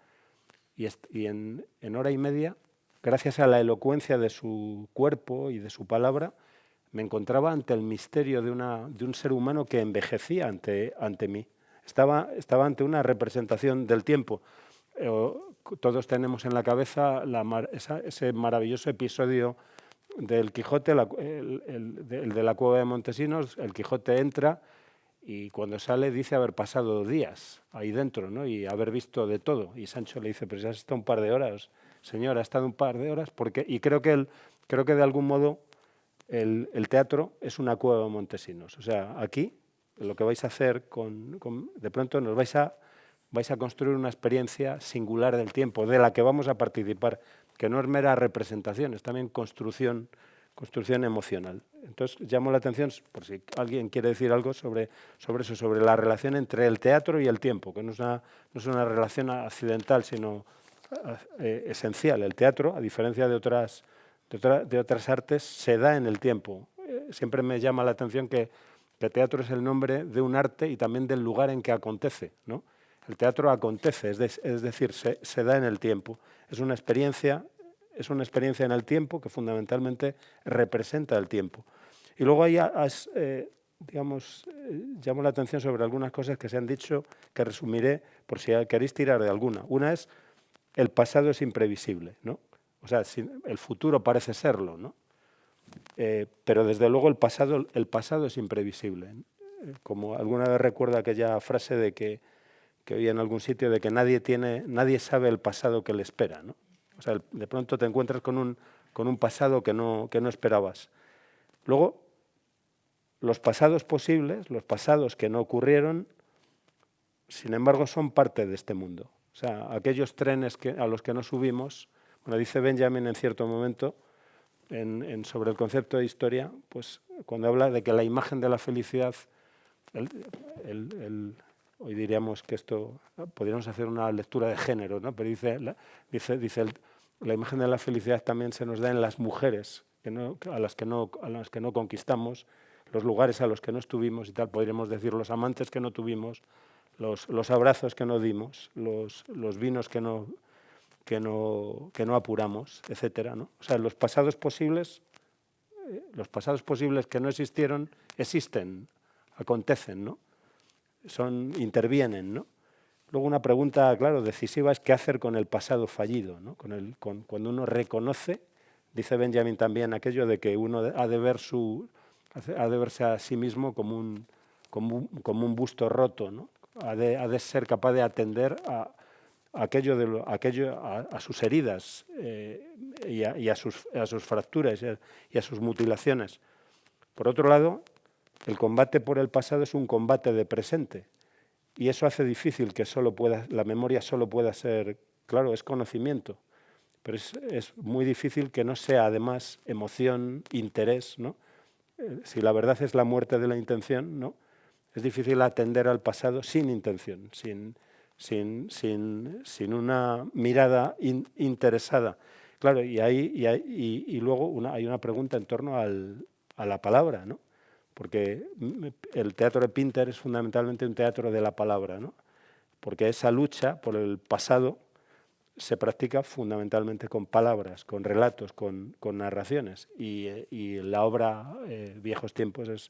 y en hora y media, gracias a la elocuencia de su cuerpo y de su palabra, me encontraba ante el misterio de un ser humano que envejecía ante mí. Estaba ante una representación del tiempo. Todos tenemos en la cabeza ese maravilloso episodio del Quijote, el de la cueva de Montesinos. El Quijote entra y cuando sale dice haber pasado días ahí dentro, ¿no? Y haber visto de todo. Y Sancho le dice, pero si has estado un par de horas, señor, ha estado un par de horas. Y creo que de algún modo el teatro es una cueva de Montesinos. O sea, aquí lo que vais a hacer de pronto nos vais a construir una experiencia singular del tiempo, de la que vamos a participar, que no es mera representación, es también construcción emocional. Entonces, llamo la atención, por si alguien quiere decir algo sobre eso, sobre la relación entre el teatro y el tiempo, que no es una relación accidental, sino esencial. El teatro, a diferencia de otras artes, se da en el tiempo. Siempre me llama la atención que teatro es el nombre de un arte y también del lugar en que acontece, ¿no? El teatro acontece, es decir, se da en el tiempo. Es una experiencia en el tiempo que fundamentalmente representa el tiempo. Y luego ahí, llamo la atención sobre algunas cosas que se han dicho, que resumiré por si queréis tirar de alguna. Una es, el pasado es imprevisible, ¿no? O sea, el futuro parece serlo, ¿no? Pero desde luego el pasado es imprevisible. Como alguna vez recuerdo aquella frase de que oí en algún sitio, de que nadie sabe el pasado que le espera, ¿no? O sea, de pronto te encuentras con un pasado que no esperabas. Luego, los pasados posibles, los pasados que no ocurrieron, sin embargo, son parte de este mundo. O sea, aquellos trenes a los que no subimos, bueno, dice Benjamin en cierto momento, sobre el concepto de historia, pues cuando habla de que la imagen de la felicidad, hoy diríamos que esto, podríamos hacer una lectura de género, ¿no? Pero dice la imagen de la felicidad también se nos da en las mujeres, a las que no conquistamos, los lugares a los que no estuvimos y tal, podríamos decir los amantes que no tuvimos, los abrazos que no dimos, los vinos que no apuramos, etcétera, ¿no? O sea, los pasados posibles que no existieron existen, acontecen, ¿no? Intervienen, ¿no? Luego una pregunta, claro, decisiva es qué hacer con el pasado fallido, ¿no? Cuando uno reconoce, dice Benjamin también aquello de que uno ha de verse a sí mismo como un busto roto, ¿no? Ha de ser capaz de atender a sus heridas y a sus fracturas y a sus mutilaciones. Por otro lado, el combate por el pasado es un combate de presente. Y eso hace difícil que la memoria solo pueda ser, claro, es conocimiento, pero es muy difícil que no sea además emoción, interés, ¿no? Si la verdad es la muerte de la intención, ¿no? Es difícil atender al pasado sin intención, sin una mirada interesada. Claro, y luego hay una pregunta en torno a la palabra, ¿no? Porque el teatro de Pinter es fundamentalmente un teatro de la palabra, ¿no? Porque esa lucha por el pasado se practica fundamentalmente con palabras, con relatos, con narraciones. Y la obra Viejos Tiempos es,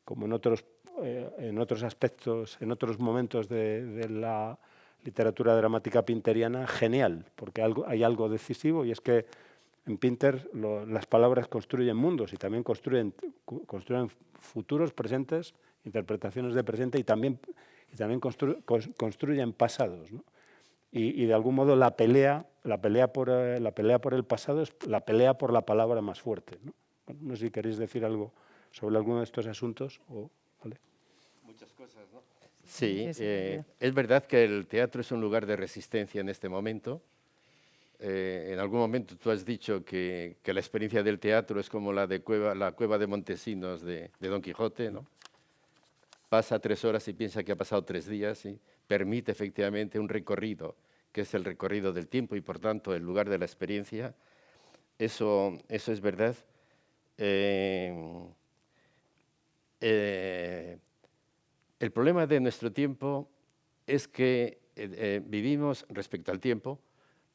como en otros aspectos, en otros momentos de la literatura dramática pinteriana, genial, porque hay algo decisivo, y es que en Pinter las palabras construyen mundos y también construyen futuros, presentes, interpretaciones de presente y también construyen pasados, ¿no? Y de algún modo la pelea por el pasado es la pelea por la palabra más fuerte, ¿no? Bueno, no sé si queréis decir algo sobre alguno de estos asuntos. ¿Vale? Muchas cosas, ¿no? Sí, es verdad que el teatro es un lugar de resistencia en este momento. En algún momento tú has dicho que la experiencia del teatro es como la cueva de Montesinos de Don Quijote, ¿no? Pasa 3 horas y piensa que ha pasado 3 días y permite efectivamente un recorrido, que es el recorrido del tiempo y por tanto el lugar de la experiencia. Eso es verdad. El problema de nuestro tiempo es que vivimos, respecto al tiempo,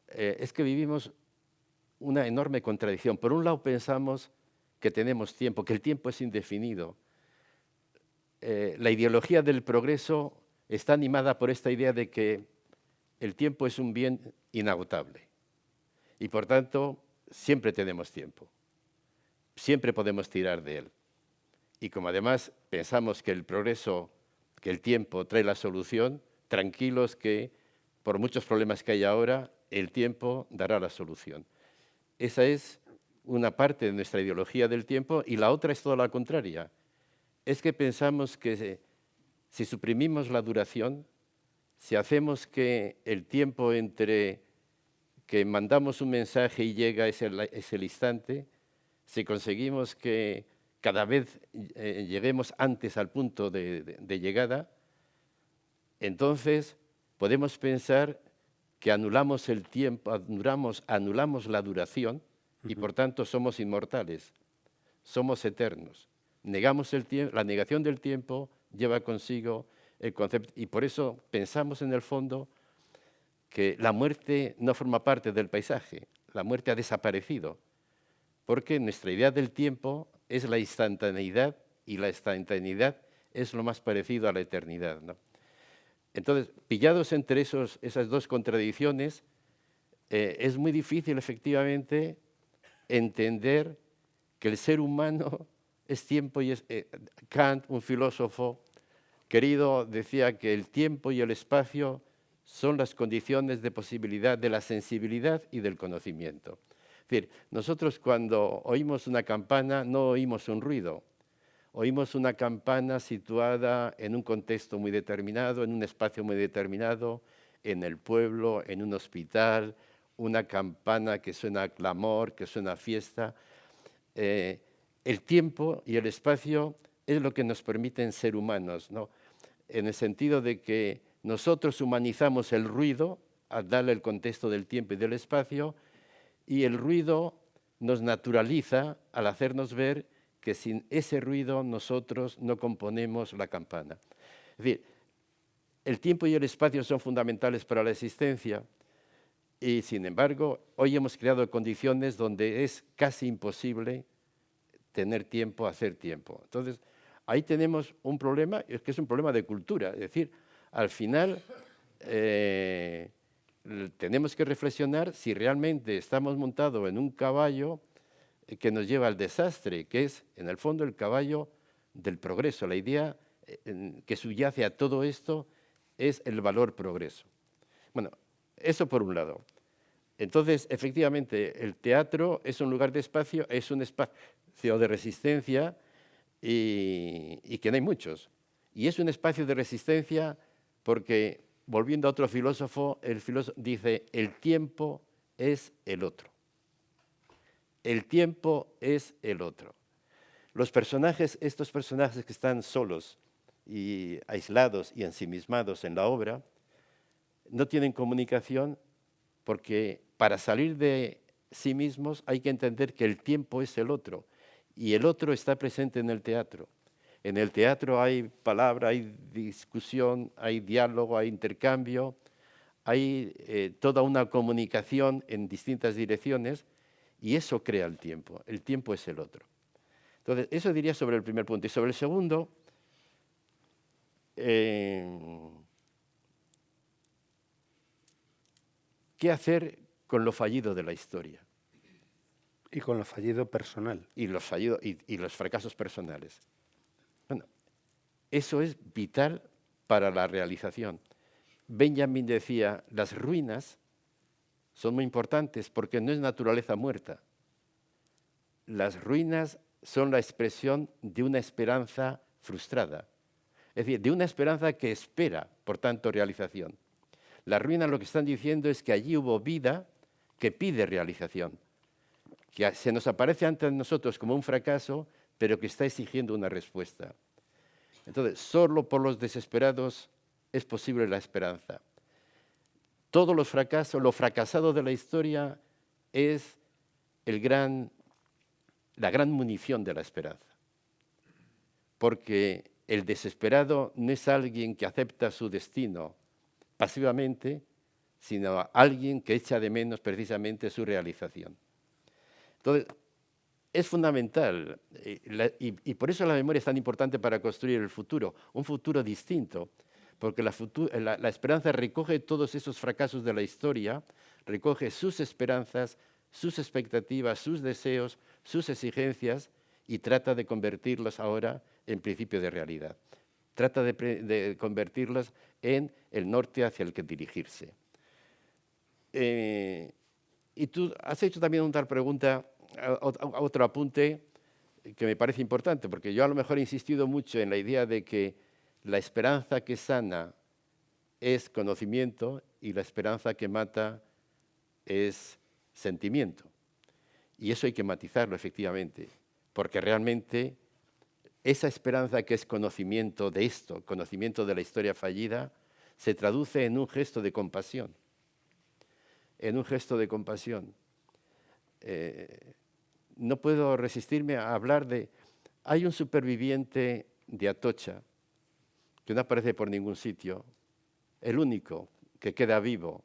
es que vivimos una enorme contradicción. Por un lado pensamos que tenemos tiempo, que el tiempo es indefinido. La ideología del progreso está animada por esta idea de que el tiempo es un bien inagotable y por tanto siempre tenemos tiempo, siempre podemos tirar de él. Y como además pensamos que el progreso, que el tiempo trae la solución, tranquilos que por muchos problemas que hay ahora, el tiempo dará la solución. Esa es una parte de nuestra ideología del tiempo y la otra es toda la contraria. Es que pensamos que si suprimimos la duración, si hacemos que el tiempo entre que mandamos un mensaje y llega es el instante, si conseguimos que cada vez lleguemos antes al punto de llegada, entonces podemos pensar que anulamos el tiempo, anulamos la duración y por tanto somos inmortales, somos eternos. Negamos el tiempo, la negación del tiempo lleva consigo el concepto y por eso pensamos en el fondo que la muerte no forma parte del paisaje, la muerte ha desaparecido, porque nuestra idea del tiempo es la instantaneidad y la instantaneidad es lo más parecido a la eternidad, ¿no? Entonces, pillados entre esas dos contradicciones, es muy difícil efectivamente entender que el ser humano es tiempo y es... Kant, un filósofo querido, decía que el tiempo y el espacio son las condiciones de posibilidad de la sensibilidad y del conocimiento. Es decir, nosotros cuando oímos una campana no oímos un ruido, oímos una campana situada en un contexto muy determinado, en un espacio muy determinado, en el pueblo, en un hospital, una campana que suena a clamor, que suena a fiesta. El tiempo y el espacio es lo que nos permiten ser humanos, ¿no? En el sentido de que nosotros humanizamos el ruido al darle el contexto del tiempo y del espacio y el ruido nos naturaliza al hacernos ver que sin ese ruido nosotros no componemos la campana. Es decir, el tiempo y el espacio son fundamentales para la existencia y, sin embargo, hoy hemos creado condiciones donde es casi imposible tener tiempo, hacer tiempo. Entonces, ahí tenemos un problema, es que es un problema de cultura. Es decir, al final tenemos que reflexionar si realmente estamos montados en un caballo que nos lleva al desastre, que es, en el fondo, el caballo del progreso. La idea que subyace a todo esto es el valor progreso. Bueno, eso por un lado. Entonces, efectivamente, el teatro es un lugar de espacio, es un espacio de resistencia y que no hay muchos. Y es un espacio de resistencia porque, volviendo a otro filósofo, el filósofo dice, el tiempo es el otro. El tiempo es el otro. Los personajes, estos personajes que están solos y aislados y ensimismados en la obra, no tienen comunicación porque para salir de sí mismos hay que entender que el tiempo es el otro y el otro está presente en el teatro. En el teatro hay palabra, hay discusión, hay diálogo, hay intercambio, hay toda una comunicación en distintas direcciones y eso crea el tiempo. El tiempo es el otro. Entonces, eso diría sobre el primer punto. Y sobre el segundo, ¿qué hacer con lo fallido de la historia? Y con lo fallido personal. Y los fracasos personales. Bueno, eso es vital para la realización. Benjamin decía, las ruinas son muy importantes porque no es naturaleza muerta. Las ruinas son la expresión de una esperanza frustrada. Es decir, de una esperanza que espera, por tanto, realización. Las ruinas lo que están diciendo es que allí hubo vida que pide realización, que se nos aparece ante nosotros como un fracaso, pero que está exigiendo una respuesta. Entonces, solo por los desesperados es posible la esperanza. Todos los fracasos, lo fracasado de la historia es la gran munición de la esperanza. Porque el desesperado no es alguien que acepta su destino pasivamente, sino alguien que echa de menos precisamente su realización. Entonces, es fundamental, y por eso la memoria es tan importante para construir el futuro, un futuro distinto, porque la esperanza recoge todos esos fracasos de la historia, recoge sus esperanzas, sus expectativas, sus deseos, sus exigencias, y trata de convertirlas ahora en principio de realidad. Trata de convertirlas en el norte hacia el que dirigirse. Y tú has hecho también una pregunta, otro apunte que me parece importante, porque yo a lo mejor he insistido mucho en la idea de que la esperanza que sana es conocimiento y la esperanza que mata es sentimiento. Y eso hay que matizarlo, efectivamente, porque realmente esa esperanza que es conocimiento de esto, conocimiento de la historia fallida, se traduce en un gesto de compasión. En un gesto de compasión. No puedo resistirme a hablar de... Hay un superviviente de Atocha que no aparece por ningún sitio, el único que queda vivo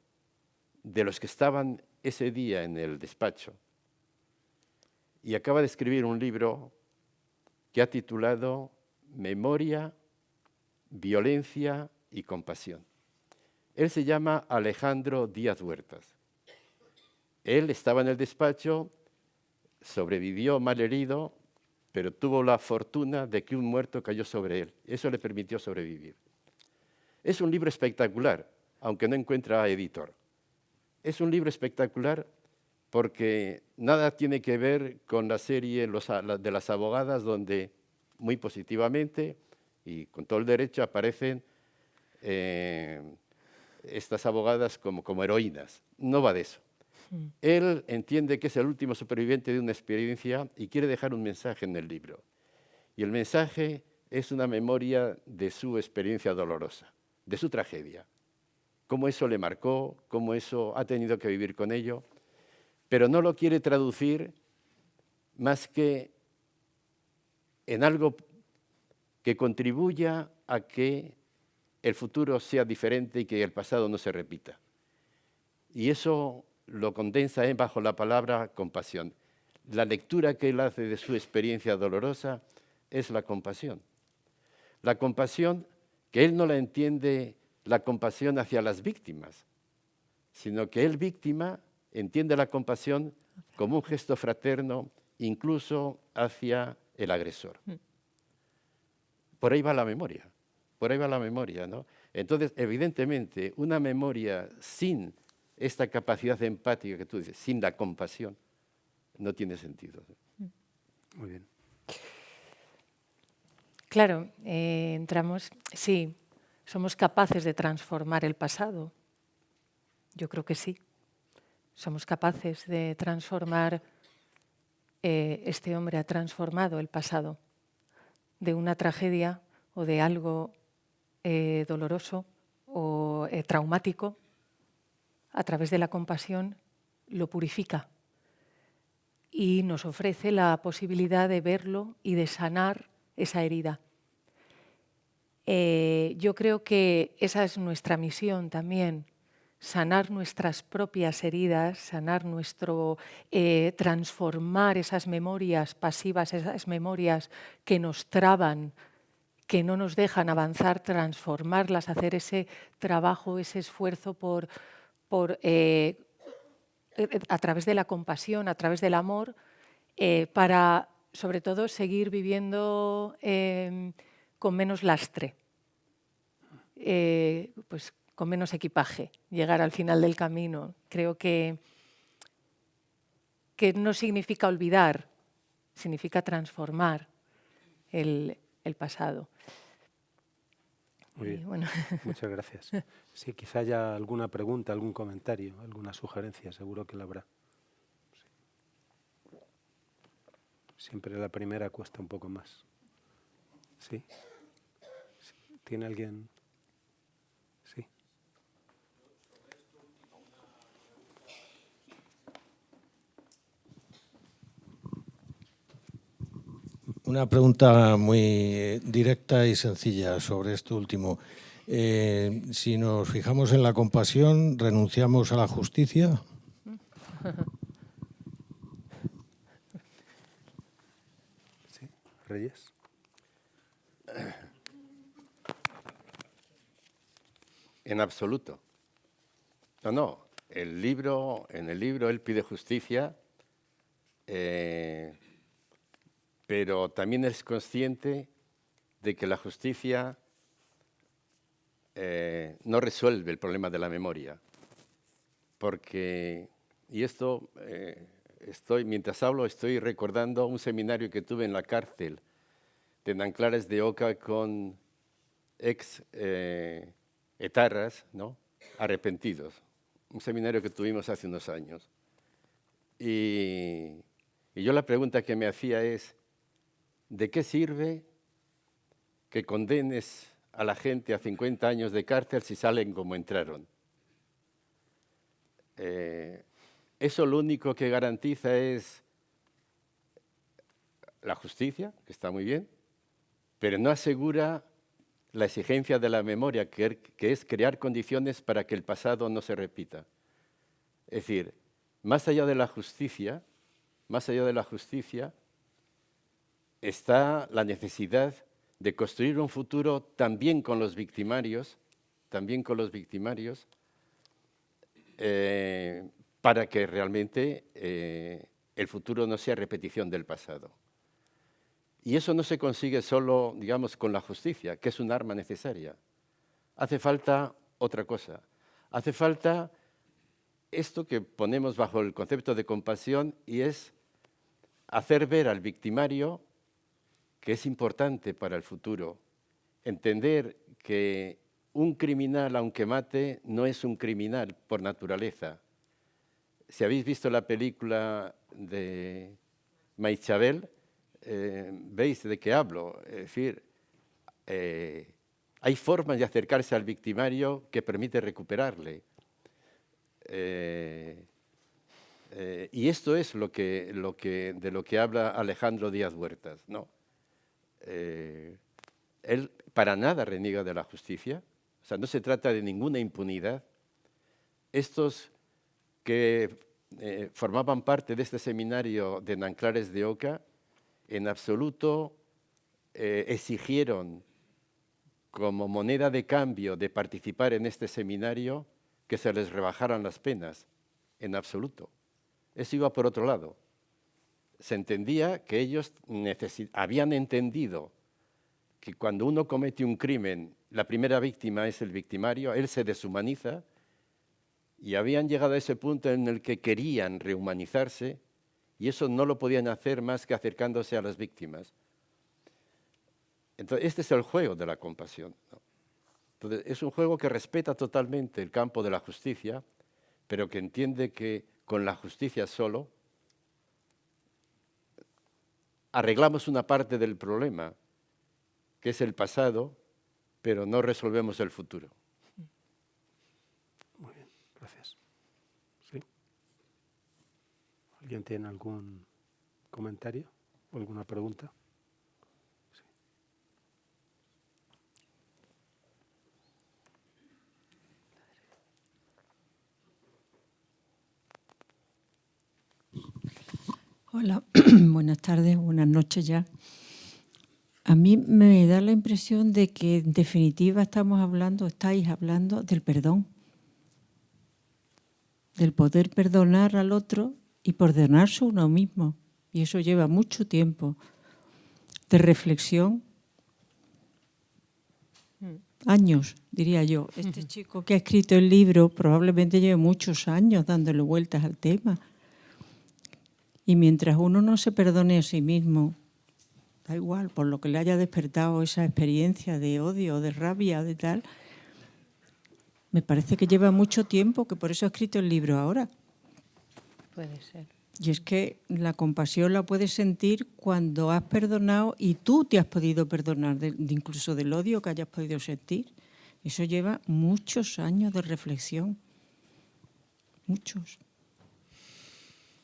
de los que estaban ese día en el despacho, y acaba de escribir un libro que ha titulado Memoria, Violencia y Compasión. Él se llama Alejandro Díaz Huertas. Él estaba en el despacho, sobrevivió malherido, pero tuvo la fortuna de que un muerto cayó sobre él. Eso le permitió sobrevivir. Es un libro espectacular, aunque no encuentra editor. Es un libro espectacular porque nada tiene que ver con la serie de las abogadas, donde muy positivamente y con todo el derecho aparecen estas abogadas como heroínas. No va de eso. Él entiende que es el último superviviente de una experiencia y quiere dejar un mensaje en el libro. Y el mensaje es una memoria de su experiencia dolorosa, de su tragedia. Cómo eso le marcó, cómo eso ha tenido que vivir con ello. pero no lo quiere traducir más que en algo que contribuya a que el futuro sea diferente y que el pasado no se repita. Y eso lo condensa bajo la palabra compasión. La lectura que él hace de su experiencia dolorosa es la compasión. La compasión que él no la entiende, la compasión hacia las víctimas, sino que él, víctima, entiende la compasión como un gesto fraterno, incluso hacia el agresor. Por ahí va la memoria, ¿no? Entonces, evidentemente, una memoria sin esta capacidad empática que tú dices, sin la compasión, no tiene sentido. Muy bien. Claro, sí, somos capaces de transformar el pasado. Yo creo que sí. Somos capaces de transformar, este hombre ha transformado el pasado de una tragedia o de algo doloroso o traumático. A través de la compasión lo purifica y nos ofrece la posibilidad de verlo y de sanar esa herida. Yo creo que esa es nuestra misión también, sanar nuestras propias heridas, transformar esas memorias pasivas, esas memorias que nos traban, que no nos dejan avanzar, transformarlas, hacer ese trabajo, ese esfuerzo a través de la compasión, a través del amor, para, sobre todo, seguir viviendo con menos lastre, pues con menos equipaje, llegar al final del camino. Creo que no significa olvidar, significa transformar el pasado. Muy bien. Bueno. Muchas gracias. Sí, quizá haya alguna pregunta, algún comentario, alguna sugerencia, seguro que la habrá. Sí. Siempre la primera cuesta un poco más. ¿Sí? ¿Tiene alguien? Sí. Una pregunta muy directa y sencilla sobre esto último. Si nos fijamos en la compasión, ¿renunciamos a la justicia? Sí. Reyes. En absoluto. No. En el libro él pide justicia, pero también es consciente de que la justicia no resuelve el problema de la memoria. Porque, y esto, mientras hablo, estoy recordando un seminario que tuve en la cárcel de Nanclares de Oca con ex etarras, ¿no?, arrepentidos. Un seminario que tuvimos hace unos años. Y yo la pregunta que me hacía es, ¿de qué sirve que condenes a la gente a 50 años de cárcel si salen como entraron? Eso lo único que garantiza es la justicia, que está muy bien, pero no asegura la exigencia de la memoria, que es crear condiciones para que el pasado no se repita. Es decir, más allá de la justicia, está la necesidad de construir un futuro también con los victimarios, para que realmente el futuro no sea repetición del pasado. Y eso no se consigue solo, digamos, con la justicia, que es un arma necesaria. Hace falta otra cosa. Hace falta esto que ponemos bajo el concepto de compasión, y es hacer ver al victimario que es importante para el futuro. Entender que un criminal, aunque mate, no es un criminal por naturaleza. Si habéis visto la película de Maichabel, veis de qué hablo. Es decir, hay formas de acercarse al victimario que permite recuperarle. Y esto es de lo que habla Alejandro Díaz Huertas, ¿no? Él para nada reniega de la justicia, o sea, no se trata de ninguna impunidad. Estos que formaban parte de este seminario de Nanclares de Oca, en absoluto exigieron como moneda de cambio de participar en este seminario que se les rebajaran las penas, en absoluto. Eso iba por otro lado. Se entendía que ellos habían entendido que cuando uno comete un crimen, la primera víctima es el victimario, él se deshumaniza, y habían llegado a ese punto en el que querían rehumanizarse, y eso no lo podían hacer más que acercándose a las víctimas. Entonces, este es el juego de la compasión, ¿no? Entonces, es un juego que respeta totalmente el campo de la justicia, pero que entiende que con la justicia solo arreglamos una parte del problema, que es el pasado, pero no resolvemos el futuro. Muy bien, gracias. ¿Sí? ¿Alguien tiene algún comentario o alguna pregunta? Hola, buenas tardes, buenas noches ya. A mí me da la impresión de que en definitiva estáis hablando del perdón, del poder perdonar al otro y perdonarse a uno mismo. Y eso lleva mucho tiempo de reflexión, años, diría yo. Este chico que ha escrito el libro probablemente lleve muchos años dándole vueltas al tema. Y mientras uno no se perdone a sí mismo, da igual, por lo que le haya despertado esa experiencia de odio, de rabia, de tal, me parece que lleva mucho tiempo, que por eso ha escrito el libro ahora. Puede ser. Y es que la compasión la puedes sentir cuando has perdonado y tú te has podido perdonar, incluso del odio que hayas podido sentir. Eso lleva muchos años de reflexión. Muchos.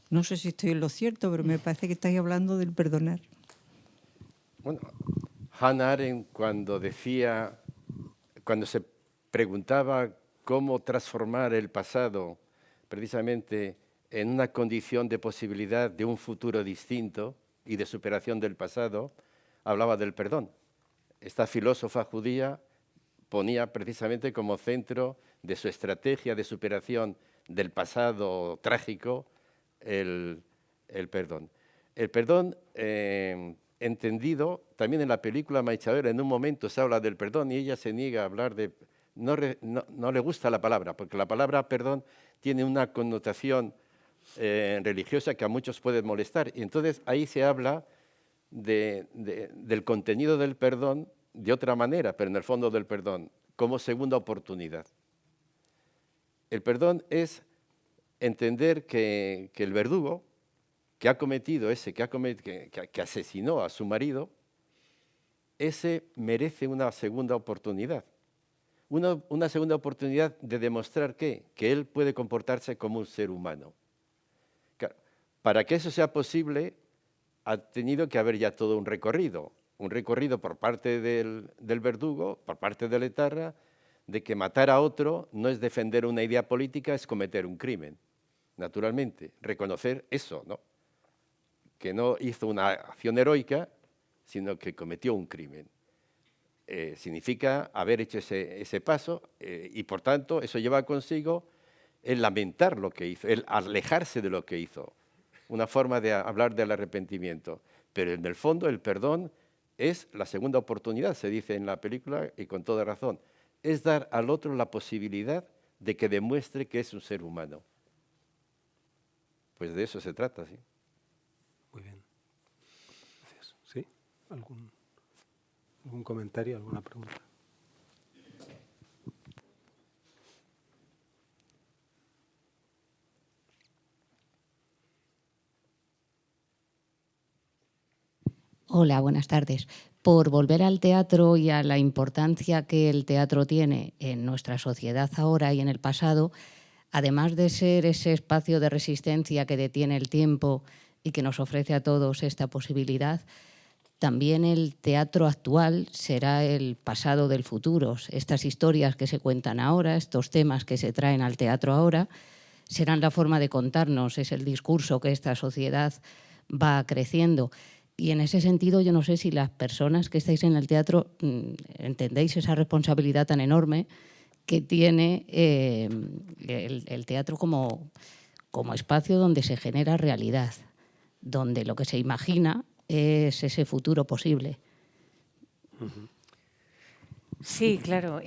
No sé si estoy en lo cierto, pero me parece que estáis hablando del perdonar. Bueno, Hannah Arendt cuando se preguntaba cómo transformar el pasado precisamente en una condición de posibilidad de un futuro distinto y de superación del pasado, hablaba del perdón. Esta filósofa judía ponía precisamente como centro de su estrategia de superación del pasado trágico el perdón. El perdón, entendido, también en la película Maichavela, en un momento se habla del perdón y ella se niega a hablar de... No le gusta la palabra, porque la palabra perdón tiene una connotación religiosa que a muchos puede molestar. Y entonces ahí se habla del contenido del perdón de otra manera, pero en el fondo del perdón, como segunda oportunidad. El perdón es entender que el verdugo que ha cometido que asesinó a su marido, ese merece una segunda oportunidad. Una segunda oportunidad de demostrar que él puede comportarse como un ser humano. Claro, para que eso sea posible, ha tenido que haber ya todo un recorrido por parte del verdugo, por parte de la etarra, de que matar a otro no es defender una idea política, es cometer un crimen. Naturalmente, reconocer eso, ¿no? Que no hizo una acción heroica, sino que cometió un crimen. Significa haber hecho ese paso y, por tanto, eso lleva consigo el lamentar lo que hizo, el alejarse de lo que hizo. Una forma de hablar del arrepentimiento. Pero en el fondo el perdón es la segunda oportunidad, se dice en la película, y con toda razón. Es dar al otro la posibilidad de que demuestre que es un ser humano. Pues de eso se trata, sí. Muy bien. Gracias. ¿Sí? ¿Algún comentario, alguna pregunta? Hola, buenas tardes. Por volver al teatro y a la importancia que el teatro tiene en nuestra sociedad ahora y en el pasado, además de ser ese espacio de resistencia que detiene el tiempo y que nos ofrece a todos esta posibilidad, también el teatro actual será el pasado del futuro. Estas historias que se cuentan ahora, estos temas que se traen al teatro ahora, serán la forma de contarnos, es el discurso que esta sociedad va creciendo. Y en ese sentido, yo no sé si las personas que estáis en el teatro entendéis esa responsabilidad tan enorme que tiene el teatro como espacio donde se genera realidad, donde lo que se imagina es ese futuro posible. Sí, claro.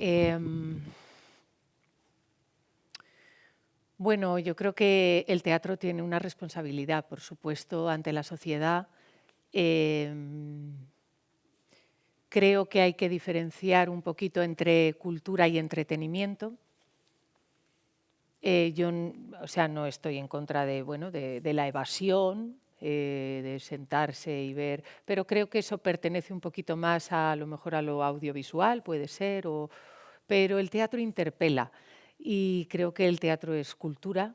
Bueno, yo creo que el teatro tiene una responsabilidad, por supuesto, ante la sociedad. Creo que hay que diferenciar un poquito entre cultura y entretenimiento. Yo, o sea, no estoy en contra de la evasión, de sentarse y ver, pero creo que eso pertenece un poquito más a lo mejor a lo audiovisual, puede ser, pero el teatro interpela y creo que el teatro es cultura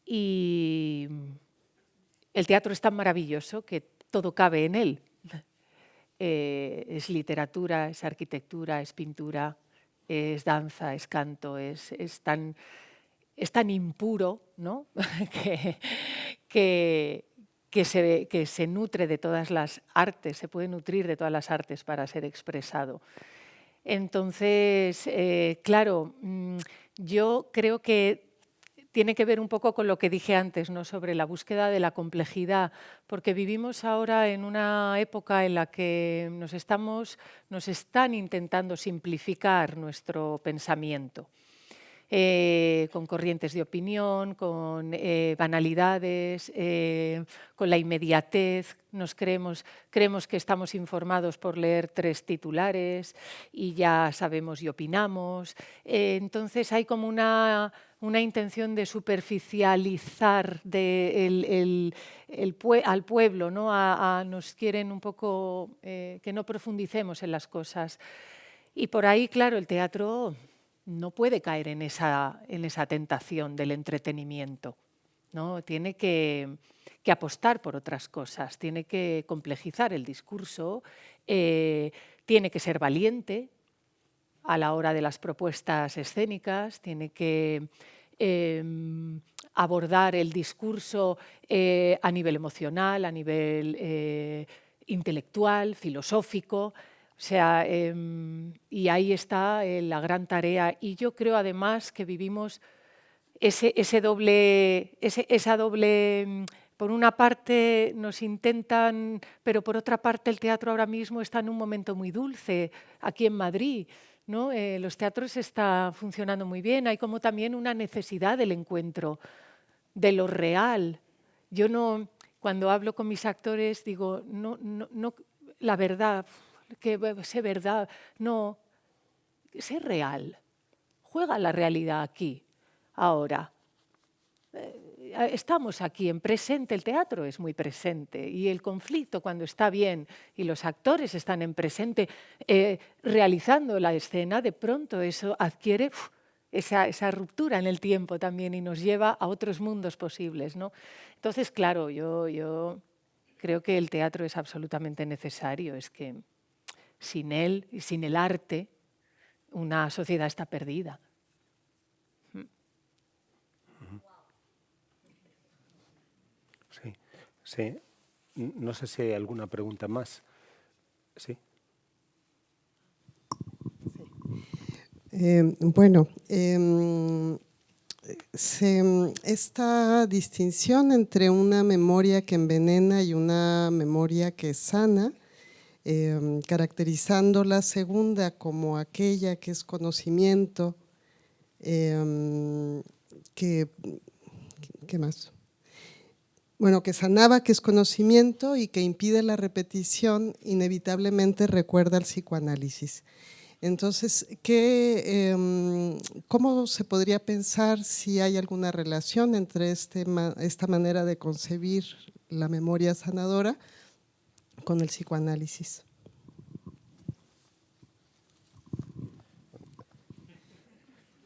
y el teatro es tan maravilloso que todo cabe en él. Es literatura, es arquitectura, es pintura, es danza, es canto, es tan impuro, ¿no? que se nutre de todas las artes, se puede nutrir de todas las artes para ser expresado. Entonces, claro, yo creo que tiene que ver un poco con lo que dije antes, ¿no? Sobre la búsqueda de la complejidad, porque vivimos ahora en una época en la que nos están intentando simplificar nuestro pensamiento. Con corrientes de opinión, con banalidades, con la inmediatez. Creemos que estamos informados por leer 3 titulares y ya sabemos y opinamos. Entonces hay como una intención de superficializar al pueblo, ¿no? Nos quieren un poco que no profundicemos en las cosas. Y por ahí, claro, el teatro no puede caer en esa tentación del entretenimiento, ¿no? Tiene que apostar por otras cosas, tiene que complejizar el discurso, tiene que ser valiente a la hora de las propuestas escénicas, tiene que abordar el discurso a nivel emocional, a nivel intelectual, filosófico. O sea, y ahí está la gran tarea. Y yo creo además que vivimos esa doble, por una parte nos intentan, pero por otra parte el teatro ahora mismo está en un momento muy dulce, aquí en Madrid, ¿no? Los teatros están funcionando muy bien, hay como también una necesidad del encuentro, de lo real. Yo no, cuando hablo con mis actores digo, no, la verdad, que sé verdad, no, sé real, juega la realidad aquí, ahora. Estamos aquí en presente, el teatro es muy presente y el conflicto cuando está bien y los actores están en presente realizando la escena, de pronto eso adquiere esa ruptura en el tiempo también y nos lleva a otros mundos posibles, ¿no? Entonces, claro, yo creo que el teatro es absolutamente necesario, es que sin él y sin el arte, una sociedad está perdida. Sí, sí. No sé si hay alguna pregunta más. Sí. Bueno, esta distinción entre una memoria que envenena y una memoria que sana, caracterizando la segunda como aquella que es conocimiento, ¿qué más? Bueno, que sanaba, que es conocimiento y que impide la repetición, inevitablemente recuerda al psicoanálisis. Entonces, ¿cómo se podría pensar si hay alguna relación entre esta manera de concebir la memoria sanadora con el psicoanálisis?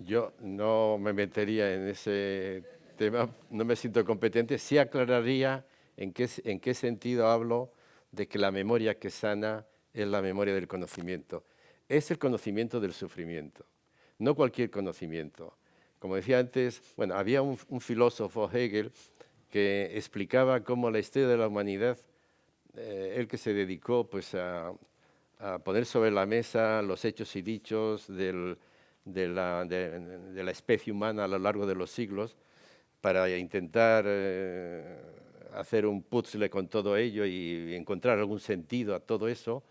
Yo no me metería en ese tema, no me siento competente. Sí aclararía en qué sentido hablo de que la memoria que sana es la memoria del conocimiento. Es el conocimiento del sufrimiento, no cualquier conocimiento. Como decía antes, bueno, había un filósofo, Hegel, que explicaba cómo la historia de la humanidad, él que se dedicó pues, a poner sobre la mesa los hechos y dichos de la especie humana a lo largo de los siglos, para intentar hacer un puzzle con todo ello y encontrar algún sentido a todo eso,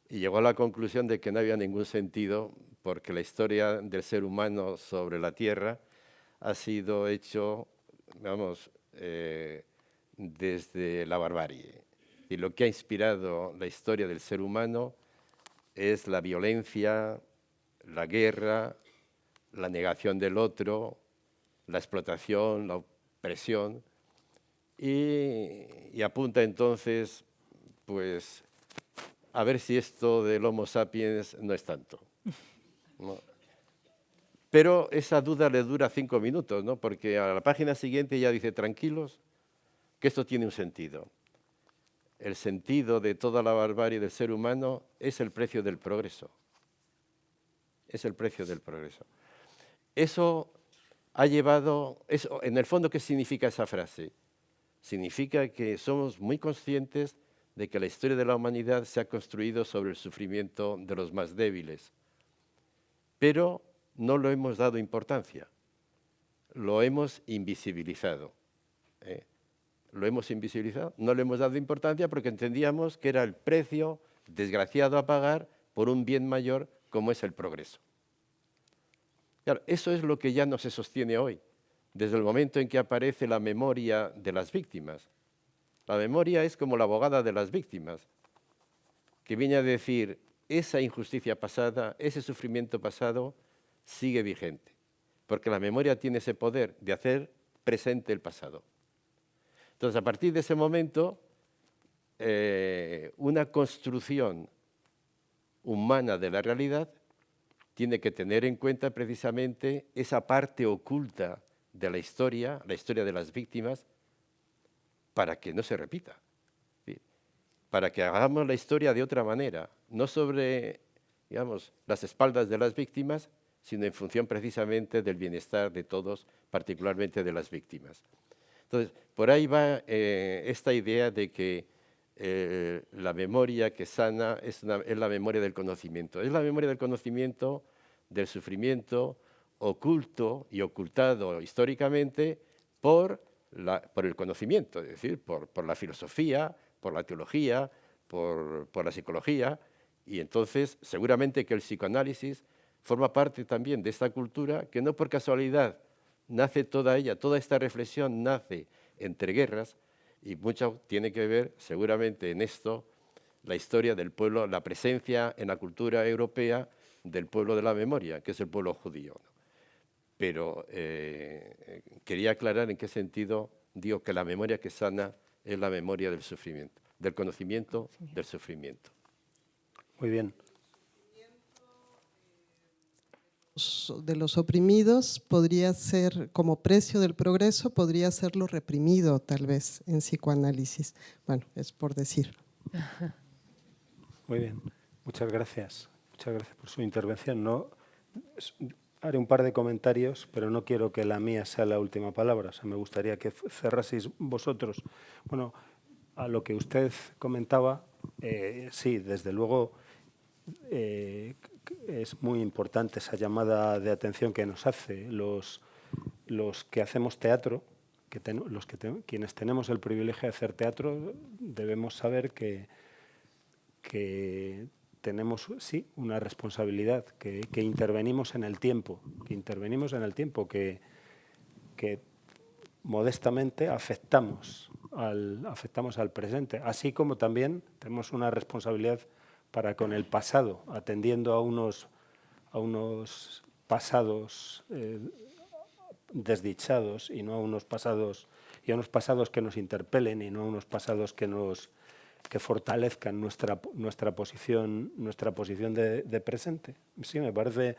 y llegó a la conclusión de que no había ningún sentido porque la historia del ser humano sobre la Tierra ha sido hecho, vamos, desde la barbarie. Y lo que ha inspirado la historia del ser humano es la violencia, la guerra, la negación del otro, la explotación, la opresión, y apunta entonces, pues, a ver si esto del Homo sapiens no es tanto, ¿no? Pero esa duda le dura 5 minutos, ¿no? Porque a la página siguiente ya dice, tranquilos, que esto tiene un sentido. El sentido de toda la barbarie del ser humano es el precio del progreso. Es el precio del progreso. Eso ha llevado, en el fondo, ¿qué significa esa frase? Significa que somos muy conscientes de que la historia de la humanidad se ha construido sobre el sufrimiento de los más débiles, pero no lo hemos dado importancia, lo hemos invisibilizado. Lo hemos invisibilizado, no le hemos dado importancia porque entendíamos que era el precio desgraciado a pagar por un bien mayor como es el progreso. Claro, eso es lo que ya no se sostiene hoy, desde el momento en que aparece la memoria de las víctimas. La memoria es como la abogada de las víctimas, que viene a decir, esa injusticia pasada, ese sufrimiento pasado, sigue vigente, porque la memoria tiene ese poder de hacer presente el pasado. Entonces, a partir de ese momento, una construcción humana de la realidad tiene que tener en cuenta precisamente esa parte oculta de la historia de las víctimas, para que no se repita, ¿sí? Para que hagamos la historia de otra manera, no sobre, digamos, las espaldas de las víctimas, sino en función precisamente del bienestar de todos, particularmente de las víctimas. Entonces, por ahí va esta idea de que la memoria que sana es la memoria del conocimiento. Es la memoria del conocimiento, del sufrimiento oculto y ocultado históricamente por el conocimiento, es decir, por la filosofía, por la teología, por la psicología, y entonces seguramente que el psicoanálisis forma parte también de esta cultura que no por casualidad nace toda ella, toda esta reflexión nace entre guerras, y mucho tiene que ver seguramente en esto la historia del pueblo, la presencia en la cultura europea del pueblo de la memoria, que es el pueblo judío, ¿no? Pero quería aclarar en qué sentido digo que la memoria que sana es la memoria del sufrimiento, del conocimiento del sufrimiento. Muy bien. De los oprimidos podría ser, como precio del progreso, podría ser lo reprimido, tal vez, en psicoanálisis. Bueno, es por decir. Muy bien, muchas gracias. Muchas gracias por su intervención. No, haré un par de comentarios, pero no quiero que la mía sea la última palabra. O sea, me gustaría que cerraseis vosotros. Bueno, a lo que usted comentaba, sí, desde luego es muy importante esa llamada de atención que nos hace los que hacemos teatro, quienes tenemos el privilegio de hacer teatro, debemos saber que tenemos, sí, una responsabilidad, que intervenimos en el tiempo, que modestamente afectamos al presente, así como también tenemos una responsabilidad para con el pasado, atendiendo a unos pasados desdichados y no a unos pasados que nos interpelen y no a unos pasados que nos que fortalezcan nuestra posición de presente. Sí, me parece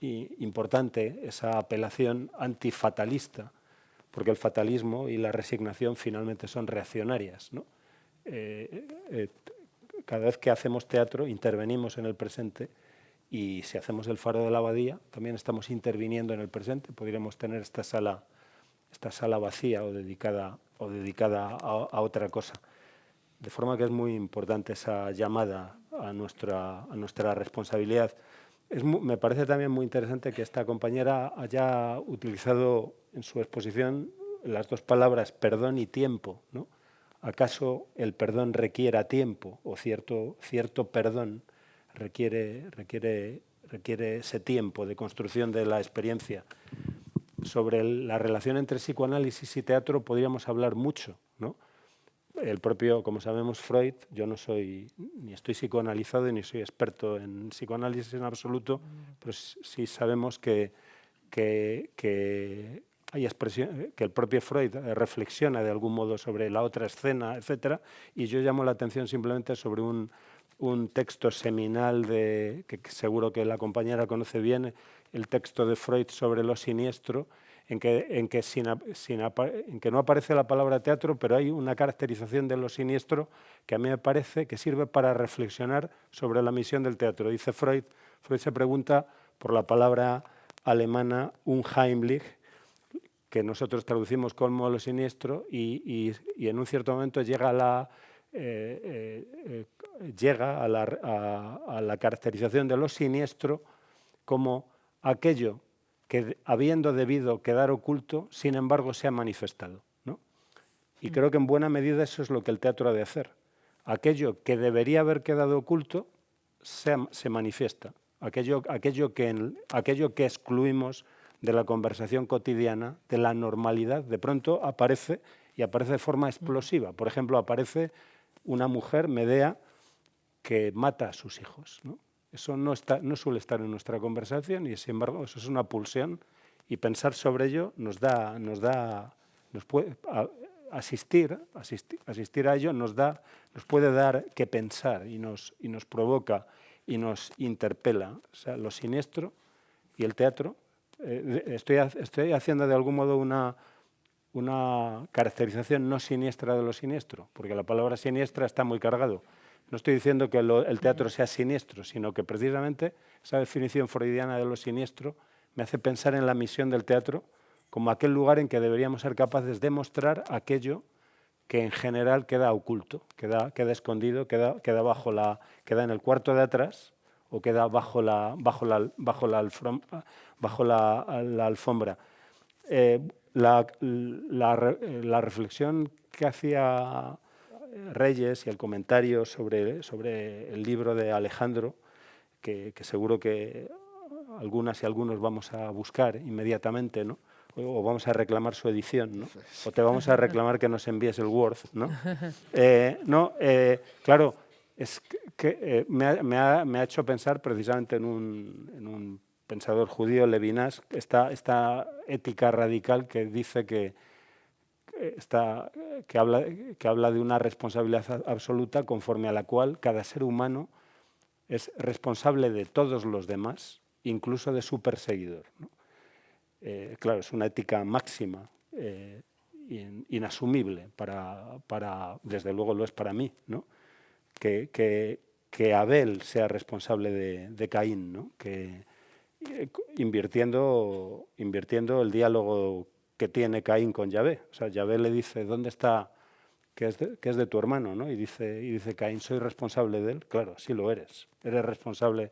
importante esa apelación antifatalista, porque el fatalismo y la resignación finalmente son reaccionarias, ¿no? Cada vez que hacemos teatro intervenimos en el presente, y si hacemos el Faro de la Abadía también estamos interviniendo en el presente. Podríamos tener esta sala vacía o dedicada a otra cosa. De forma que es muy importante esa llamada a nuestra responsabilidad. Me parece también muy interesante que esta compañera haya utilizado en su exposición las dos palabras perdón y tiempo, ¿no? ¿Acaso el perdón requiera tiempo, o cierto perdón requiere ese tiempo de construcción de la experiencia? Sobre la relación entre psicoanálisis y teatro podríamos hablar mucho, ¿no? El propio, como sabemos, Freud, yo no soy, ni estoy psicoanalizado ni soy experto en psicoanálisis en absoluto, pero sí sabemos que hay expresión, que el propio Freud reflexiona de algún modo sobre la otra escena, etcétera, y yo llamo la atención simplemente sobre un texto seminal que seguro que la compañera conoce bien, el texto de Freud sobre lo siniestro, en que no aparece la palabra teatro, pero hay una caracterización de lo siniestro que a mí me parece que sirve para reflexionar sobre la misión del teatro. Dice Freud se pregunta por la palabra alemana unheimlich, que nosotros traducimos como lo siniestro, y en un cierto momento llega a la caracterización de lo siniestro como aquello que, habiendo debido quedar oculto, sin embargo se ha manifestado, ¿no? Y creo que en buena medida eso es lo que el teatro ha de hacer. Aquello que debería haber quedado oculto se manifiesta. Aquello que excluimos de la conversación cotidiana, de la normalidad, de pronto aparece, y aparece de forma explosiva. Por ejemplo, aparece una mujer, Medea, que mata a sus hijos, ¿no? Eso no suele estar en nuestra conversación, y sin embargo eso es una pulsión, y pensar sobre ello nos puede asistir a ello, nos puede dar que pensar, y nos provoca y nos interpela. O sea, lo siniestro y el teatro. Estoy haciendo de algún modo una caracterización no siniestra de lo siniestro, porque la palabra siniestra está muy cargado. No estoy diciendo que el teatro sea siniestro, sino que precisamente esa definición freudiana de lo siniestro me hace pensar en la misión del teatro como aquel lugar en que deberíamos ser capaces de mostrar aquello que en general queda oculto, queda escondido, queda en el cuarto de atrás, o queda bajo la alfombra. La reflexión que hacía Reyes y el comentario sobre el libro de Alejandro, que seguro que algunas y algunos vamos a buscar inmediatamente, ¿no? O vamos a reclamar su edición, ¿no? O te vamos a reclamar que nos envíes el Word, ¿no? Claro, es que me ha hecho pensar precisamente en un pensador judío, Levinas, esta ética radical que dice que habla de una responsabilidad absoluta, conforme a la cual cada ser humano es responsable de todos los demás, incluso de su perseguidor, ¿no? Claro, es una ética máxima, inasumible desde luego lo es para mí, ¿no? Que Abel sea responsable de Caín, ¿no? Que invirtiendo el diálogo que tiene Caín con Yahvé. O sea, Yahvé le dice, ¿dónde está? Que es de tu hermano, ¿no? Y dice Caín, ¿soy responsable de él? Claro, sí lo eres. Eres responsable.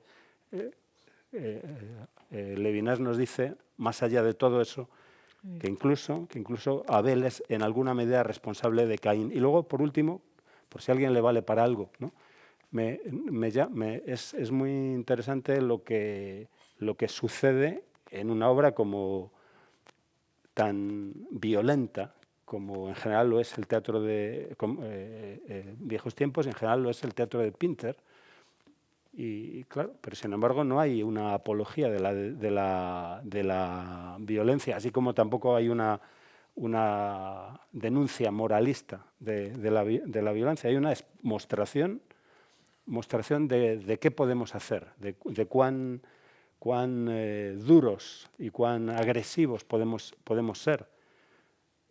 Levinas nos dice, más allá de todo eso, que incluso Abel es en alguna medida responsable de Caín. Y luego, por último, por si a alguien le vale para algo, ¿no? Es muy interesante lo que sucede en una obra como tan violenta como en general lo es el teatro de Viejos Tiempos, en general lo es el teatro de Pinter. Y claro, pero sin embargo no hay una apología de la violencia, así como tampoco hay una una denuncia moralista de la violencia, hay una mostración de qué podemos hacer, de cuán duros y cuán agresivos podemos ser.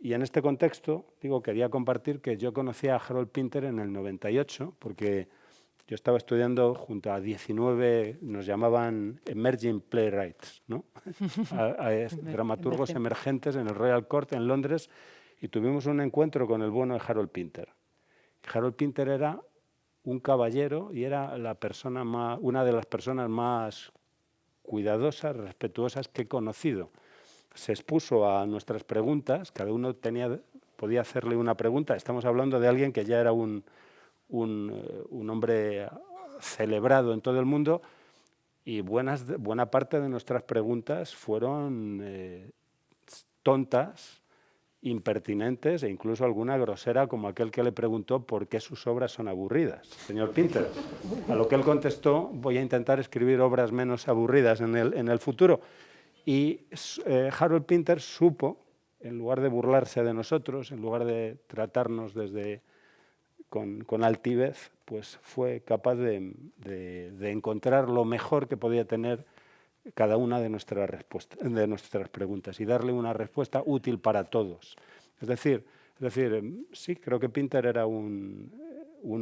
Y en este contexto, quería compartir que yo conocí a Harold Pinter en el 98, porque yo estaba estudiando junto a 19, nos llamaban Emerging Playwrights, ¿no? a dramaturgos emergentes en el Royal Court en Londres, y tuvimos un encuentro con el bueno de Harold Pinter. Harold Pinter era un caballero y era una de las personas más cuidadosas, respetuosas que he conocido. Se expuso a nuestras preguntas, cada uno podía hacerle una pregunta. Estamos hablando de alguien que ya era un hombre celebrado en todo el mundo, y buena parte de nuestras preguntas fueron tontas, impertinentes e incluso alguna grosera, como aquel que le preguntó por qué sus obras son aburridas. Señor Pinter, a lo que él contestó: voy a intentar escribir obras menos aburridas en el futuro. Y Harold Pinter supo, en lugar de burlarse de nosotros, en lugar de tratarnos con altivez, pues fue capaz de encontrar lo mejor que podía tener cada una de nuestras preguntas y darle una respuesta útil para todos. Es decir, sí, creo que Pinter era un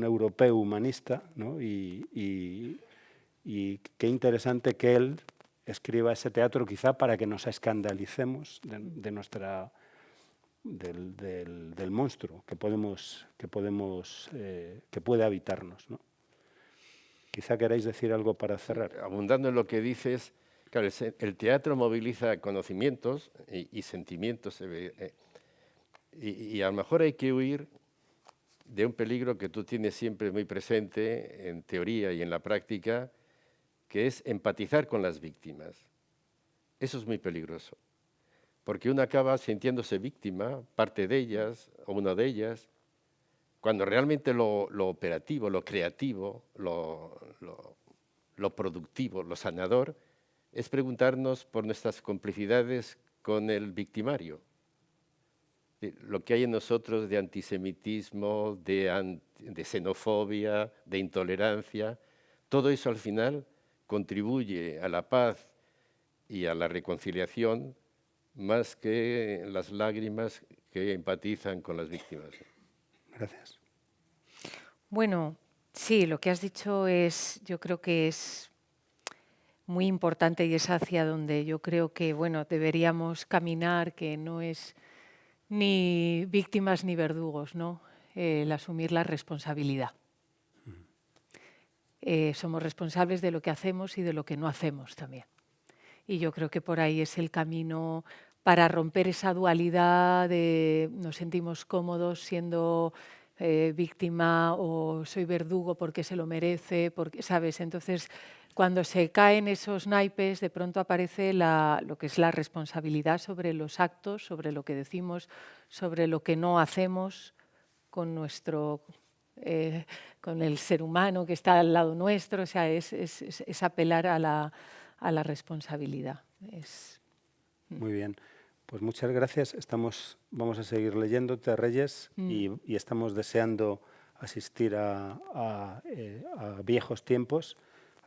europeo humanista, ¿no? Y qué interesante que él escriba ese teatro, quizá para que nos escandalicemos del monstruo que puede habitarnos, ¿no? Quizá queráis decir algo para cerrar. Abundando en lo que dices, claro, el teatro moviliza conocimientos y sentimientos, y a lo mejor hay que huir de un peligro que tú tienes siempre muy presente en teoría y en la práctica, que es empatizar con las víctimas. Eso es muy peligroso, porque uno acaba sintiéndose víctima, parte de ellas o una de ellas, cuando realmente lo operativo, lo creativo, lo productivo, lo sanador, es preguntarnos por nuestras complicidades con el victimario. Lo que hay en nosotros de antisemitismo, de xenofobia, de intolerancia, todo eso al final contribuye a la paz y a la reconciliación más que las lágrimas que empatizan con las víctimas. Gracias. Bueno, sí, lo que has dicho yo creo que es muy importante y es hacia donde yo creo que, deberíamos caminar, que no es ni víctimas ni verdugos, ¿no? El asumir la responsabilidad. Somos responsables de lo que hacemos y de lo que no hacemos también. Y yo creo que por ahí es el camino para romper esa dualidad de nos sentimos cómodos siendo víctima o soy verdugo porque se lo merece, ¿sabes? Entonces, cuando se caen esos naipes, de pronto aparece lo que es la responsabilidad sobre los actos, sobre lo que decimos, sobre lo que no hacemos con con el ser humano que está al lado nuestro. O sea, es apelar a la responsabilidad. Muy bien. Pues muchas gracias. Vamos a seguir leyéndote, Reyes, y estamos deseando asistir a viejos tiempos.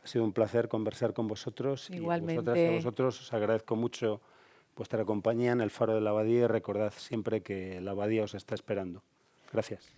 Ha sido un placer conversar con vosotros. Igualmente. Y a vosotros os agradezco mucho vuestra compañía en el Faro de la Abadía, y recordad siempre que la Abadía os está esperando. Gracias.